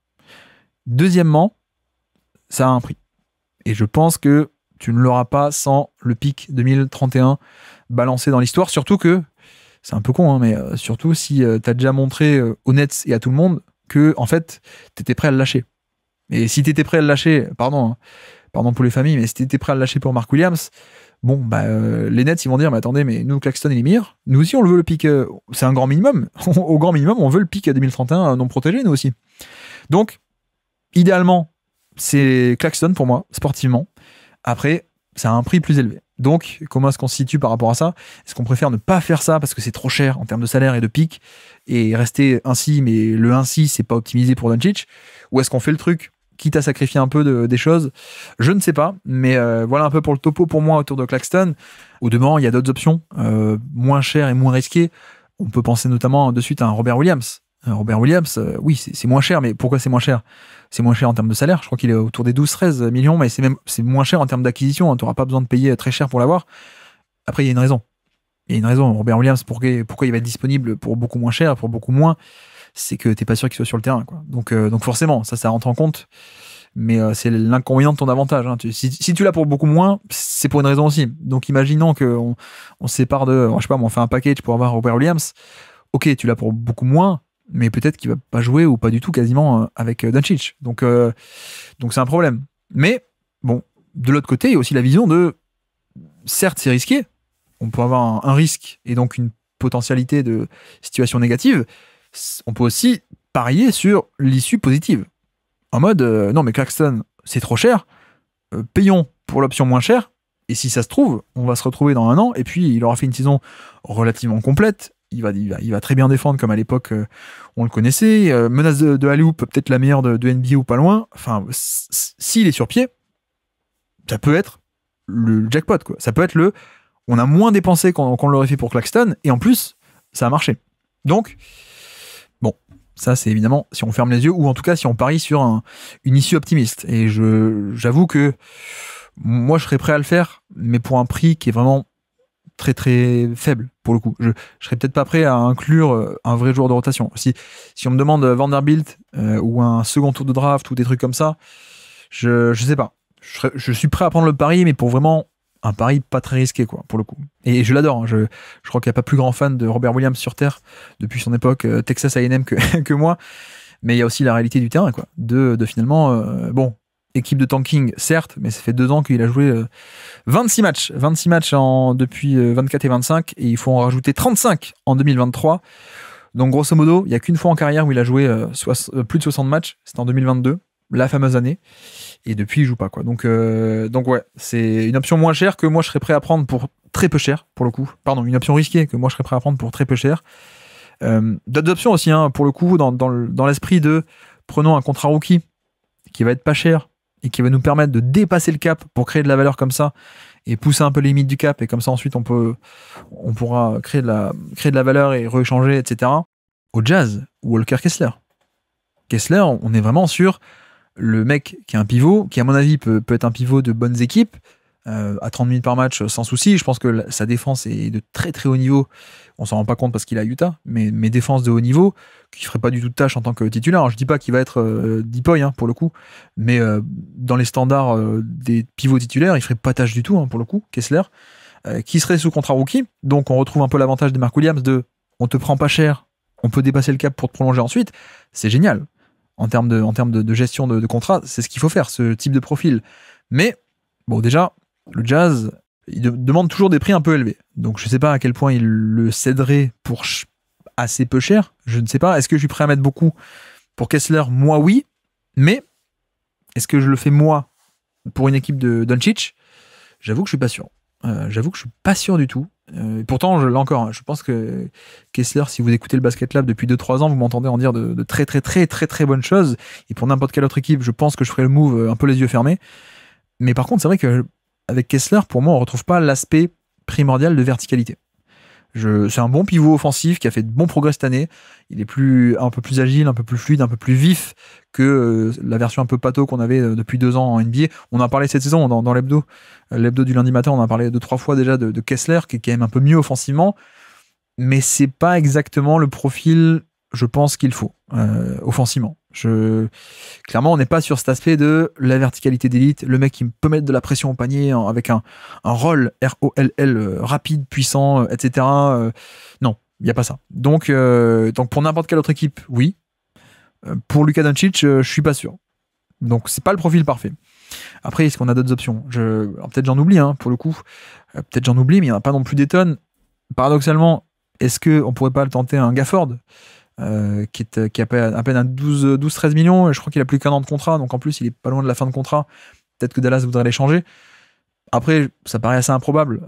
Deuxièmement, ça a un prix. Et je pense que tu ne l'auras pas sans le pic 2031 balancé dans l'histoire. Surtout que, c'est un peu con, hein, mais surtout si tu as déjà montré aux Nets et à tout le monde que, en fait, tu étais prêt à le lâcher. Et si tu étais prêt à le lâcher, pardon pour les familles, mais si tu étais prêt à le lâcher pour Mark Williams, bon, les Nets, ils vont dire, mais attendez, mais nous, Claxton, il est meilleur. Nous aussi, on le veut le pic. C'est un grand minimum. Au grand minimum, on veut le pic à 2031 non protégé, nous aussi. Donc, idéalement, c'est Claxton pour moi, sportivement. Après, ça a un prix plus élevé. Donc, comment est-ce qu'on se situe par rapport à ça? Est-ce qu'on préfère ne pas faire ça parce que c'est trop cher en termes de salaire et de pic et rester ainsi, mais le ainsi, c'est pas optimisé pour Doncic? Ou est-ce qu'on fait le truc, quitte à sacrifier un peu des choses? Je ne sais pas, mais voilà un peu pour le topo pour moi autour de Claxton. Au demeurant, il y a d'autres options, moins chères et moins risquées. On peut penser notamment de suite à un Robert Williams. Robert Williams, oui, c'est moins cher, mais pourquoi c'est moins cher? C'est moins cher en termes de salaire, je crois qu'il est autour des 12-13 millions, mais c'est moins cher en termes d'acquisition, hein, tu n'auras pas besoin de payer très cher pour l'avoir. Après, il y a une raison. Robert Williams, pourquoi il va être disponible pour beaucoup moins cher, pour beaucoup moins, c'est que tu n'es pas sûr qu'il soit sur le terrain, quoi. Donc forcément, ça rentre en compte, mais c'est l'inconvénient de ton avantage. Hein. Si tu l'as pour beaucoup moins, c'est pour une raison aussi. Donc imaginons qu'on se sépare je sais pas, on fait un package pour avoir Robert Williams, ok, tu l'as pour beaucoup moins, mais peut-être qu'il va pas jouer ou pas du tout quasiment avec Doncic. Donc c'est un problème. Mais bon, de l'autre côté, il y a aussi la vision de, certes c'est risqué, on peut avoir un risque et donc une potentialité de situation négative, on peut aussi parier sur l'issue positive. En mode, non mais Claxton, c'est trop cher, payons pour l'option moins chère, et si ça se trouve, on va se retrouver dans 1 an, et puis il aura fait une saison relativement complète. Il va très bien défendre comme à l'époque on le connaissait. Menace de alley-oop, peut-être la meilleure de NBA ou pas loin. Enfin, s'il est sur pied, ça peut être le jackpot, quoi. Ça peut être on a moins dépensé qu'on l'aurait fait pour Claxton, et en plus, ça a marché. Donc, bon, ça c'est évidemment si on ferme les yeux, ou en tout cas si on parie sur une issue optimiste. Et j'avoue que moi je serais prêt à le faire, mais pour un prix qui est vraiment très très faible pour le coup. Je serais peut-être pas prêt à inclure un vrai joueur de rotation. Si on me demande Vanderbilt ou un second tour de draft ou des trucs comme ça, je sais pas. Je suis prêt à prendre le pari, mais pour vraiment un pari pas très risqué, quoi, pour le coup. Et je l'adore. Hein. Je crois qu'il n'y a pas plus grand fan de Robert Williams sur Terre depuis son époque Texas A&M que moi. Mais il y a aussi la réalité du terrain, quoi. De finalement, bon, équipe de tanking, certes, mais ça fait 2 ans qu'il a joué 26 matchs depuis 24 et 25, et il faut en rajouter 35 en 2023. Donc grosso modo, il n'y a qu'une fois en carrière où il a joué plus de 60 matchs, c'était en 2022, la fameuse année, et depuis il joue pas, quoi. Donc ouais, c'est une option moins chère que moi je serais prêt à prendre pour très peu cher, pour le coup. Pardon, une option risquée que moi je serais prêt à prendre pour très peu cher. D'autres options aussi, hein, pour le coup, dans l'esprit de prenons un contrat rookie qui va être pas cher et qui va nous permettre de dépasser le cap pour créer de la valeur comme ça et pousser un peu les limites du cap, et comme ça ensuite on pourra créer de la valeur et rééchanger, etc. Au Jazz, Walker Kessler. Kessler, on est vraiment sur le mec qui est un pivot, qui à mon avis peut être un pivot de bonnes équipes, à 30 minutes par match sans souci. Je pense que sa défense est de très très haut niveau. On s'en rend pas compte parce qu'il est à Utah, mais défense de haut niveau, qui ferait pas du tout de tâche en tant que titulaire. Alors, je dis pas qu'il va être Deepoy pour le coup, mais dans les standards des pivots titulaires, il ferait pas tâche du tout pour le coup, Kessler, qui serait sous contrat rookie. Donc on retrouve un peu l'avantage de Mark Williams de on te prend pas cher, on peut dépasser le cap pour te prolonger ensuite. C'est génial. En termes de gestion de contrat, c'est ce qu'il faut faire, ce type de profil. Mais, bon, déjà, le Jazz, il demande toujours des prix un peu élevés. Donc, je ne sais pas à quel point il le céderait pour assez peu cher. Je ne sais pas. Est-ce que je suis prêt à mettre beaucoup pour Kessler? Moi, oui. Mais, est-ce que je le fais moi pour une équipe de Doncic? J'avoue que je ne suis pas sûr. J'avoue que je ne suis pas sûr du tout. Pourtant, là encore, je pense que Kessler, si vous écoutez le Basket Lab depuis 2-3 ans, vous m'entendez en dire de très très très très très bonnes choses. Et pour n'importe quelle autre équipe, je pense que je ferai le move un peu les yeux fermés. Mais par contre, c'est vrai qu'avec Kessler, pour moi, on ne retrouve pas l'aspect primordial de verticalité. C'est un bon pivot offensif qui a fait de bons progrès cette année. Il est un peu plus agile, un peu plus fluide, un peu plus vif que la version un peu pâteau qu'on avait depuis 2 ans en NBA. On en a parlé cette saison dans l'hebdo. L'hebdo du lundi matin, on en a parlé 2-3 fois déjà de Kessler, qui est quand même un peu mieux offensivement. Mais c'est pas exactement le profil, je pense, qu'il faut offensivement. Clairement, on n'est pas sur cet aspect de la verticalité d'élite, le mec qui peut mettre de la pression au panier avec un roll, R-O-L-L, rapide, puissant, etc. Non, il n'y a pas ça. Donc pour n'importe quelle autre équipe, oui. Pour Luka Doncic, je suis pas sûr. Donc c'est pas le profil parfait. Après, est-ce qu'on a d'autres options? Alors, peut-être j'en oublie, pour le coup. Peut-être j'en oublie, mais il n'y en a pas non plus des tonnes. Paradoxalement, est-ce qu'on pourrait pas le tenter un Gafford qui a à peine à 12-13 millions, et je crois qu'il a plus qu'un an de contrat, donc en plus il est pas loin de la fin de contrat. Peut-être que Dallas voudrait l'échanger. Après, ça paraît assez improbable.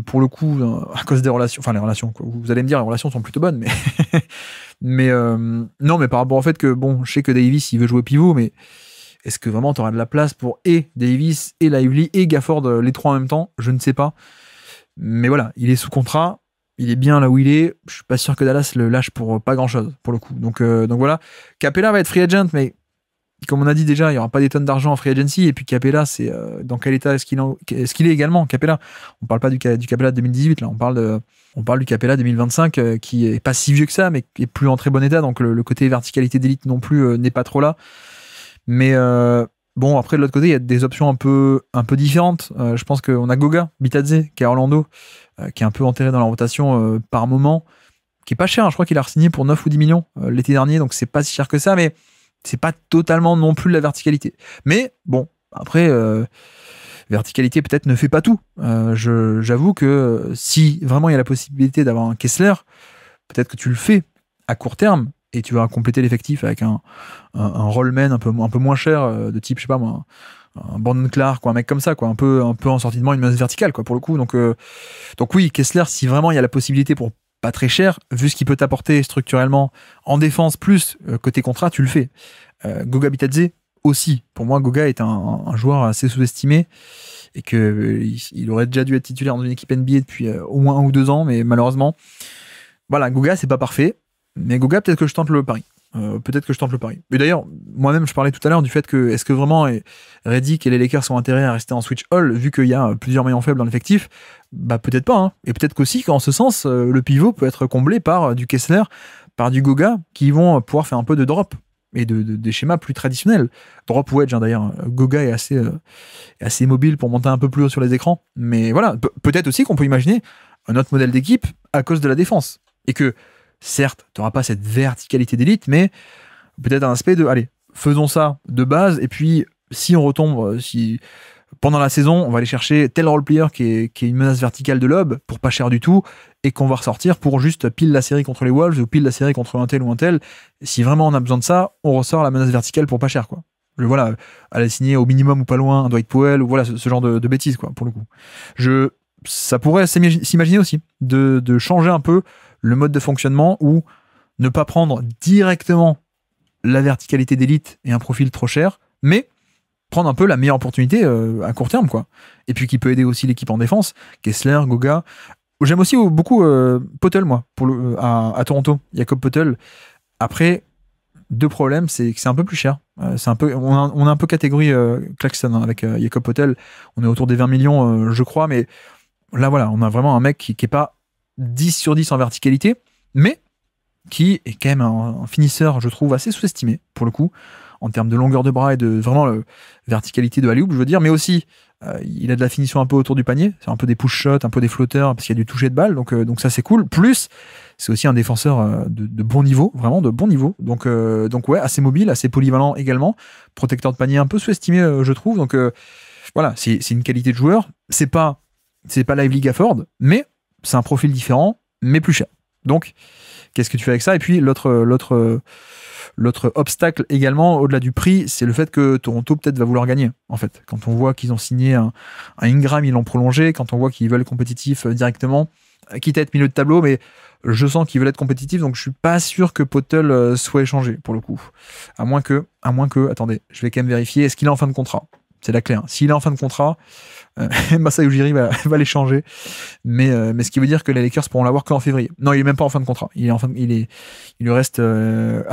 Pour le coup, à cause des relations, enfin les relations, quoi. Vous allez me dire, les relations sont plutôt bonnes, mais non, mais par rapport au fait que, bon, je sais que Davis, il veut jouer pivot, mais est-ce que vraiment tu auras de la place pour et Davis, et Lively, et Gafford, les trois en même temps? Je ne sais pas. Mais voilà, il est sous contrat. Il est bien là où il est. Je suis pas sûr que Dallas le lâche pour pas grand chose, pour le coup. Donc voilà. Capella va être free agent, mais comme on a dit déjà, il n'y aura pas des tonnes d'argent en free agency. Et puis Capella, c'est dans quel état est-ce qu'il est également, Capella? On parle pas du Capella de 2018, là. On parle du Capella 2025 qui est pas si vieux que ça, mais qui est plus en très bon état. Donc le côté verticalité d'élite non plus n'est pas trop là. Mais bon, après de l'autre côté, il y a des options un peu différentes. Je pense qu'on a Goga Bitadze qui est à Orlando, qui est un peu enterré dans la rotation par moment, qui est pas cher. Je crois qu'il a re-signé pour 9 ou 10 millions l'été dernier, donc c'est pas si cher que ça, mais c'est pas totalement non plus de la verticalité. Mais bon, après, verticalité peut-être ne fait pas tout. J'avoue que si vraiment il y a la possibilité d'avoir un Kessler, peut-être que tu le fais à court terme et tu vas compléter l'effectif avec un rollman un peu moins cher, de type, je sais pas moi, un Brandon Clark, quoi, un mec comme ça, quoi, un peu en sortie de banc, une menace verticale, quoi, pour le coup. Donc oui, Kessler, si vraiment il y a la possibilité pour pas très cher, vu ce qu'il peut t'apporter structurellement en défense, plus côté contrat, tu le fais. Goga Bitadze aussi. Pour moi, Goga est un joueur assez sous-estimé et qu'il aurait déjà dû être titulaire dans une équipe NBA depuis au moins 1 ou 2 ans, mais malheureusement, voilà, Goga, c'est pas parfait. Mais Goga, peut-être que je tente le pari. Mais d'ailleurs, moi-même, je parlais tout à l'heure du fait que est-ce que vraiment Redick et les Lakers ont intérêt à rester en switch all vu qu'il y a plusieurs maillons faibles dans l'effectif? Bah peut-être pas. Et peut-être qu'aussi qu'en ce sens, le pivot peut être comblé par du Kessler, par du Goga, qui vont pouvoir faire un peu de drop et des schémas plus traditionnels. Drop wedge, d'ailleurs. Goga est assez mobile pour monter un peu plus haut sur les écrans. Mais voilà, peut-être aussi qu'on peut imaginer un autre modèle d'équipe à cause de la défense. Et que certes, tu n'auras pas cette verticalité d'élite, mais peut-être un aspect de, allez, faisons ça de base, et puis si on retombe, si pendant la saison, on va aller chercher tel role player qui est une menace verticale de lob, pour pas cher du tout, et qu'on va ressortir pour juste pile la série contre les Wolves, ou pile la série contre un tel ou un tel. Si vraiment on a besoin de ça, on ressort la menace verticale pour pas cher, quoi. Voilà, aller signer au minimum ou pas loin un Dwight Powell, ou voilà, ce genre de bêtises, quoi, pour le coup. Ça pourrait s'imaginer aussi de changer un peu le mode de fonctionnement, ou ne pas prendre directement la verticalité d'élite et un profil trop cher, mais prendre un peu la meilleure opportunité à court terme, quoi. Et puis qui peut aider aussi l'équipe en défense, Kessler, Goga. J'aime aussi beaucoup Poeltl, moi, à Toronto, Jakob Poeltl. Après, Deux problèmes, c'est que c'est un peu plus cher. On a un peu catégorie Claxton hein, avec Jakob Poeltl. On est autour des 20 millions, je crois, mais là, voilà, on a vraiment un mec qui est pas 10 sur 10 en verticalité, mais qui est quand même un finisseur, je trouve, assez sous-estimé, pour le coup, en termes de longueur de bras et de vraiment verticalité de alley-oop, je veux dire, mais aussi, il a de la finition un peu autour du panier, c'est un peu des push-shots, un peu des flotteurs, parce qu'il y a du toucher de balle, donc ça, c'est cool. Plus, c'est aussi un défenseur de bon niveau, vraiment de bon niveau, donc ouais, assez mobile, assez polyvalent également, protecteur de panier un peu sous-estimé, je trouve, donc voilà, c'est une qualité de joueur, c'est pas Lively Gafford, mais c'est un profil différent, mais plus cher. Donc, qu'est-ce que tu fais avec ça? Et puis, l'autre obstacle également, au-delà du prix, c'est le fait que Toronto peut-être va vouloir gagner, en fait. Quand on voit qu'ils ont signé un Ingram, ils l'ont prolongé, quand on voit qu'ils veulent compétitif directement, quitte à être milieu de tableau, mais je sens qu'ils veulent être compétitifs, donc je suis pas sûr que Poeltl soit échangé, pour le coup. À moins que, attendez, je vais quand même vérifier, est-ce qu'il est en fin de contrat? C'est la clé. Hein. S'il est en fin de contrat, Masai Ujiri va l'échanger. Mais ce qui veut dire que les Lakers pourront l'avoir qu'en février. Non, il est même pas en fin de contrat. Il lui reste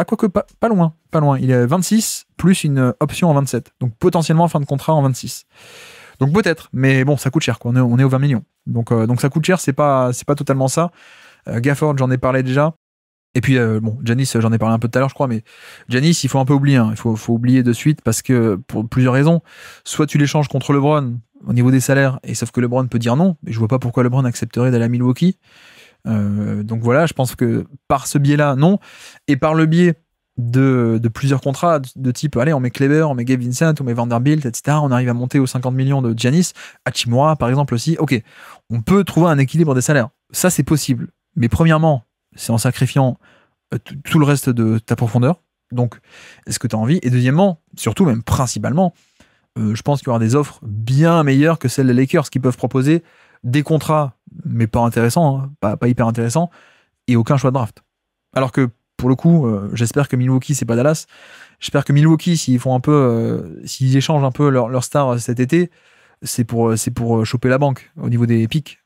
quoique pas loin. Il est 26 plus une option en 27. Donc potentiellement en fin de contrat en 26. Donc peut-être, mais bon, ça coûte cher quoi. On est aux 20 millions. Donc ça coûte cher, c'est pas totalement ça. Gafford, j'en ai parlé déjà. Et puis, Giannis, j'en ai parlé un peu tout à l'heure, je crois, mais Giannis, il faut un peu oublier. Hein. Il faut oublier de suite parce que, pour plusieurs raisons, soit tu l'échanges contre LeBron au niveau des salaires, et sauf que LeBron peut dire non, mais je vois pas pourquoi LeBron accepterait d'aller à Milwaukee. Donc voilà, je pense que par ce biais-là, non. Et par le biais de plusieurs contrats de type, allez, on met Kleber, on met Gabe Vincent, on met Vanderbilt, etc. On arrive à monter aux 50 millions de Giannis, Hachimura, par exemple, aussi. Ok, on peut trouver un équilibre des salaires. Ça, c'est possible. Mais premièrement, c'est en sacrifiant tout le reste de ta profondeur. Donc, est-ce que tu as envie? Et deuxièmement, surtout, même principalement, je pense qu'il y aura des offres bien meilleures que celles des Lakers qui peuvent proposer des contrats, mais pas intéressants, hein, pas hyper intéressants, et aucun choix de draft. Alors que, pour le coup, j'espère que Milwaukee, c'est pas Dallas. J'espère que Milwaukee, s'ils font un peu, s'ils échangent un peu leur star cet été, c'est pour choper la banque au niveau des pics.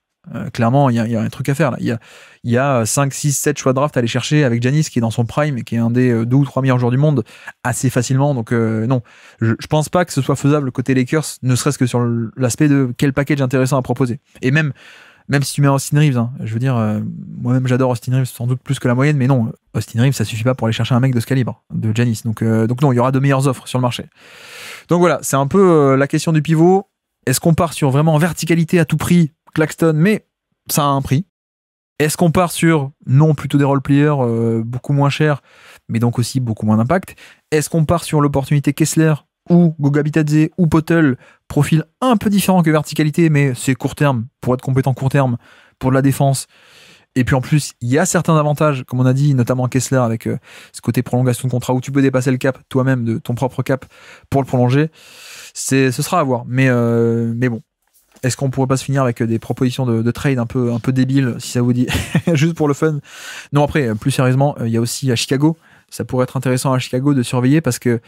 Clairement, il y a un truc à faire là. Il y a 5, 6, 7 choix de draft à aller chercher avec Giannis qui est dans son prime et qui est un des 2 ou 3 meilleurs joueurs du monde assez facilement. Donc non, je pense pas que ce soit faisable côté Lakers, ne serait-ce que sur l'aspect de quel package intéressant à proposer. Et même si tu mets Austin Reeves, hein, je veux dire, moi-même j'adore Austin Reeves sans doute plus que la moyenne, mais non, Austin Reeves ça suffit pas pour aller chercher un mec de ce calibre, de Giannis. Donc non, il y aura de meilleures offres sur le marché. Donc voilà, c'est un peu la question du pivot. Est-ce qu'on part sur vraiment verticalité à tout prix, Claxton, mais ça a un prix? Est-ce qu'on part sur, non, plutôt des role-players beaucoup moins chers, mais donc aussi beaucoup moins d'impact? Est-ce qu'on part sur l'opportunité Kessler ou Goga Bitadze ou Poeltl, profil un peu différent que verticalité, mais c'est court terme, pour être compétent court terme, pour de la défense. Et puis en plus, il y a certains avantages, comme on a dit, notamment Kessler, avec ce côté prolongation de contrat où tu peux dépasser le cap toi-même, de ton propre cap, pour le prolonger. Ce sera à voir. Mais bon. Est-ce qu'on pourrait pas se finir avec des propositions de trade un peu débiles, si ça vous dit, juste pour le fun? Non, après, plus sérieusement, il y a aussi à Chicago. Ça pourrait être intéressant à Chicago de surveiller parce que,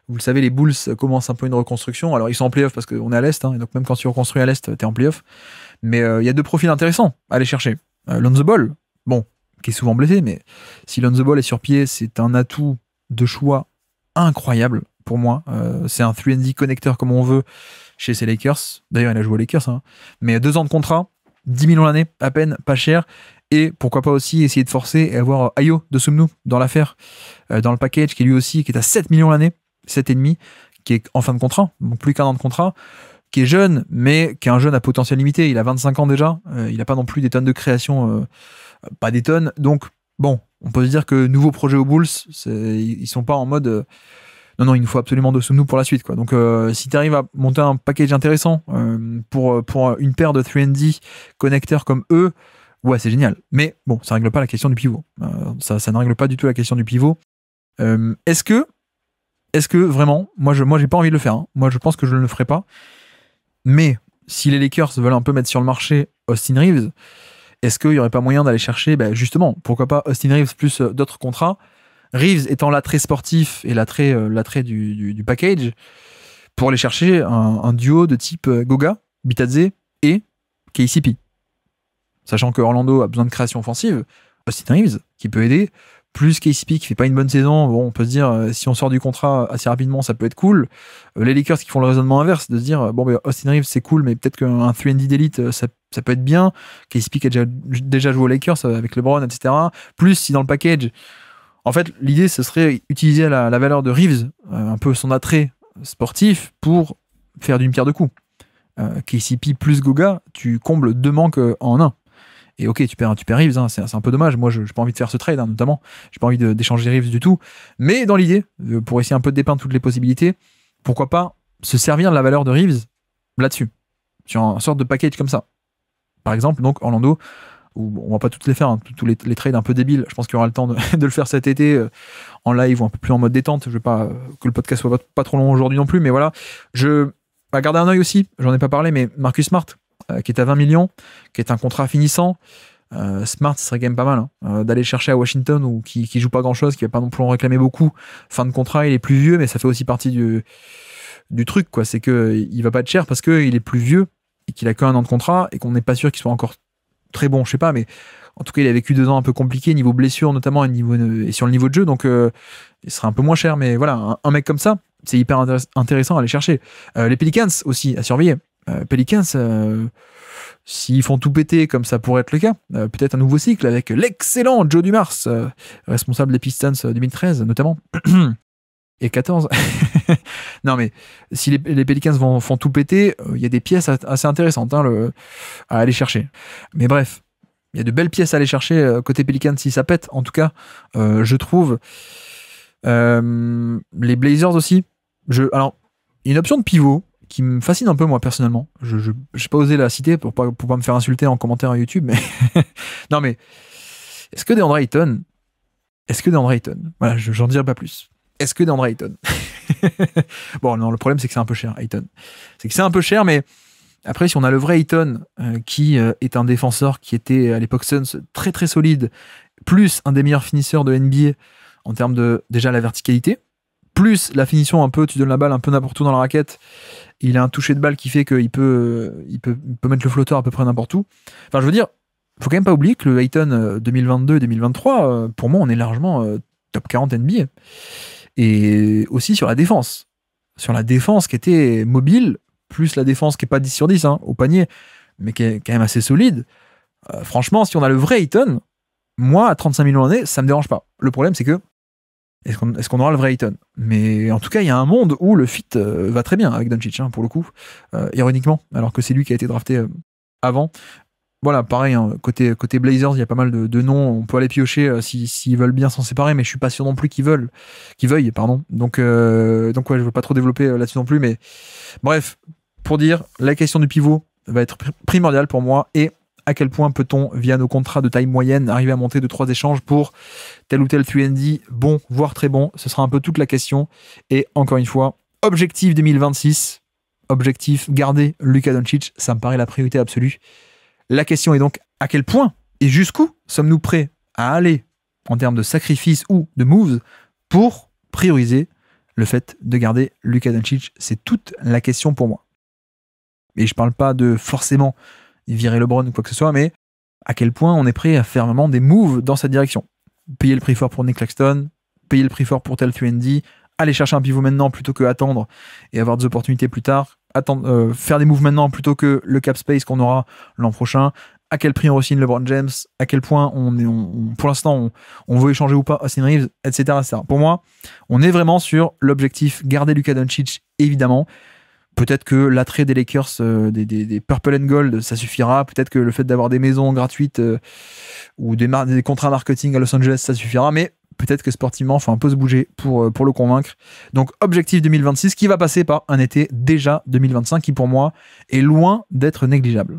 vous le savez, les Bulls commencent un peu une reconstruction. Alors, ils sont en playoff parce qu'on est à l'Est, hein, et donc même quand tu reconstruis à l'Est, t'es en playoff. Mais il y a 2 profils intéressants à aller chercher. Lonzo Ball, bon, qui est souvent blessé, mais si Lonzo Ball est sur pied, c'est un atout de choix incroyable pour moi. C'est un 3&D connecteur comme on veut chez ces Lakers. D'ailleurs, il a joué aux Lakers. Hein. Mais 2 ans de contrat, 10 millions l'année, à peine, pas cher. Et pourquoi pas aussi essayer de forcer et avoir Ayo de Sumnu dans l'affaire, dans le package, qui lui aussi qui est à 7 millions l'année, 7,5, qui est en fin de contrat, donc plus qu'1 an de contrat, qui est jeune, mais qui est un jeune à potentiel limité. Il a 25 ans déjà. Il n'a pas non plus des tonnes de création, pas des tonnes. Donc, bon, on peut se dire que nouveau projet aux Bulls, ils sont pas en mode... Non, il nous faut absolument de Sumnu pour la suite, quoi. Donc, si tu arrives à monter un package intéressant pour une paire de 3&D connecteurs comme eux, ouais, c'est génial. Mais bon, ça règle pas la question du pivot. Ça ne règle pas du tout la question du pivot. Est-ce que vraiment, moi, j'ai pas envie de le faire. Hein. Moi, je pense que je ne le ferai pas. Mais si les Lakers veulent un peu mettre sur le marché Austin Reeves, est-ce qu'il n'y aurait pas moyen d'aller chercher, justement, pourquoi pas Austin Reeves plus d'autres contrats? Reeves étant l'attrait sportif et l'attrait du package, pour aller chercher un duo de type Goga, Bitadze et KCP. Sachant que Orlando a besoin de création offensive, Austin Reeves, qui peut aider, plus KCP qui fait pas une bonne saison, bon, on peut se dire, si on sort du contrat assez rapidement, ça peut être cool. Les Lakers qui font le raisonnement inverse, de se dire, bon, ben, Austin Reeves, c'est cool, mais peut-être qu'un 3&D d'élite, ça peut être bien. KCP qui a déjà joué aux Lakers avec LeBron, etc. Plus si dans le package, en fait, l'idée, ce serait utiliser la valeur de Reeves, un peu son attrait sportif, pour faire d'une pierre deux coups. KCP plus Goga, tu combles 2 manques en un. Et ok, tu perds Reeves, hein, c'est un peu dommage. Moi, je n'ai pas envie de faire ce trade, hein, notamment. J'ai pas envie d'échanger Reeves du tout. Mais dans l'idée, pour essayer un peu de dépeindre toutes les possibilités, pourquoi pas se servir de la valeur de Reeves là-dessus, sur une sorte de package comme ça. Par exemple, donc Orlando, où on va pas toutes les faire, hein, tous les trades un peu débiles. Je pense qu'il y aura le temps de le faire cet été en live ou un peu plus en mode détente. Je veux pas que le podcast soit pas trop long aujourd'hui non plus, mais voilà. Je vais garder un œil aussi, j'en ai pas parlé, mais Marcus Smart, qui est à 20 millions, qui est un contrat finissant. Smart, ce serait quand même pas mal d'aller chercher à Washington, ou qui joue pas grand chose, qui va pas non plus en réclamer beaucoup. Fin de contrat, il est plus vieux, mais ça fait aussi partie du truc, quoi. C'est qu'il va pas être cher parce qu'il est plus vieux et qu'il a qu'un an de contrat et qu'on n'est pas sûr qu'il soit encore très bon, je sais pas, mais en tout cas, il a vécu 2 ans un peu compliqués, niveau blessure notamment, et sur le niveau de jeu, donc il serait un peu moins cher, mais voilà, un mec comme ça, c'est hyper intéressant à aller chercher. Les Pelicans aussi, à surveiller. Pelicans, s'ils font tout péter comme ça pourrait être le cas, peut-être un nouveau cycle avec l'excellent Joe Dumars, responsable des Pistons 2013 notamment, et 14. Non mais si les Pelicans font tout péter, il y a des pièces assez intéressantes à aller chercher. Mais bref, il y a de belles pièces à aller chercher côté Pelicans si ça pète, en tout cas, je trouve. Les Blazers aussi. Alors, il y a une option de pivot qui me fascine un peu, moi, personnellement. Je n'ai pas osé la citer pour pas me faire insulter en commentaire à YouTube, mais non, mais est-ce que DeAndre Ayton, voilà, j'en dirai pas plus. Est-ce que DeAndre Ayton bon, non, le problème, c'est que c'est un peu cher, Ayton. C'est que c'est un peu cher, mais après, si on a le vrai Ayton, qui est un défenseur qui était, à l'époque Suns, très très solide, plus un des meilleurs finisseurs de NBA en termes de, déjà, la verticalité, plus la finition, un peu, tu donnes la balle un peu n'importe où dans la raquette, il a un toucher de balle qui fait qu'il peut mettre le flotteur à peu près n'importe où. Enfin, je veux dire, faut quand même pas oublier que le Ayton 2022 et 2023, pour moi, on est largement top 40 NBA. Et aussi sur la défense. Sur la défense qui était mobile, plus la défense qui est pas 10 sur 10 au panier, mais qui est quand même assez solide. Franchement, si on a le vrai Ayton, moi, à 35 millions l'année, ça me dérange pas. Le problème, c'est que est-ce qu'on aura le vrai Ayton? Mais en tout cas, il y a un monde où le fit va très bien avec Doncic, pour le coup, ironiquement, alors que c'est lui qui a été drafté avant. Voilà, pareil, côté Blazers, il y a pas mal de noms, on peut aller piocher s'ils veulent bien s'en séparer, mais je suis pas sûr non plus qu'ils veuillent, pardon. Donc ouais, je veux pas trop développer là-dessus non plus, mais bref, pour dire, la question du pivot va être primordiale pour moi, et à quel point peut-on, via nos contrats de taille moyenne, arriver à monter 2-3 échanges pour tel ou tel 3&D, bon, voire très bon. Ce sera un peu toute la question. Et encore une fois, objectif 2026, objectif garder Luka Doncic, ça me paraît la priorité absolue. La question est donc à quel point et jusqu'où sommes-nous prêts à aller en termes de sacrifice ou de moves pour prioriser le fait de garder Luka Doncic. C'est toute la question pour moi. Et je parle pas de forcément virer LeBron ou quoi que ce soit, mais à quel point on est prêt à faire vraiment des moves dans cette direction. Payer le prix fort pour Nick Claxton, payer le prix fort pour tel 3&D, aller chercher un pivot maintenant plutôt que attendre et avoir des opportunités plus tard, faire des moves maintenant plutôt que le cap space qu'on aura l'an prochain. À quel prix on re-signe LeBron James, à quel point pour l'instant on veut échanger ou pas Austin Reeves, etc., etc. Pour moi, on est vraiment sur l'objectif garder Luka Doncic, évidemment. Peut-être que l'attrait des Lakers, des Purple and Gold, ça suffira. Peut-être que le fait d'avoir des maisons gratuites ou des contrats marketing à Los Angeles, ça suffira. Mais peut-être que sportivement, il faut un peu se bouger pour le convaincre. Donc, objectif 2026 qui va passer par un été déjà 2025 qui, pour moi, est loin d'être négligeable.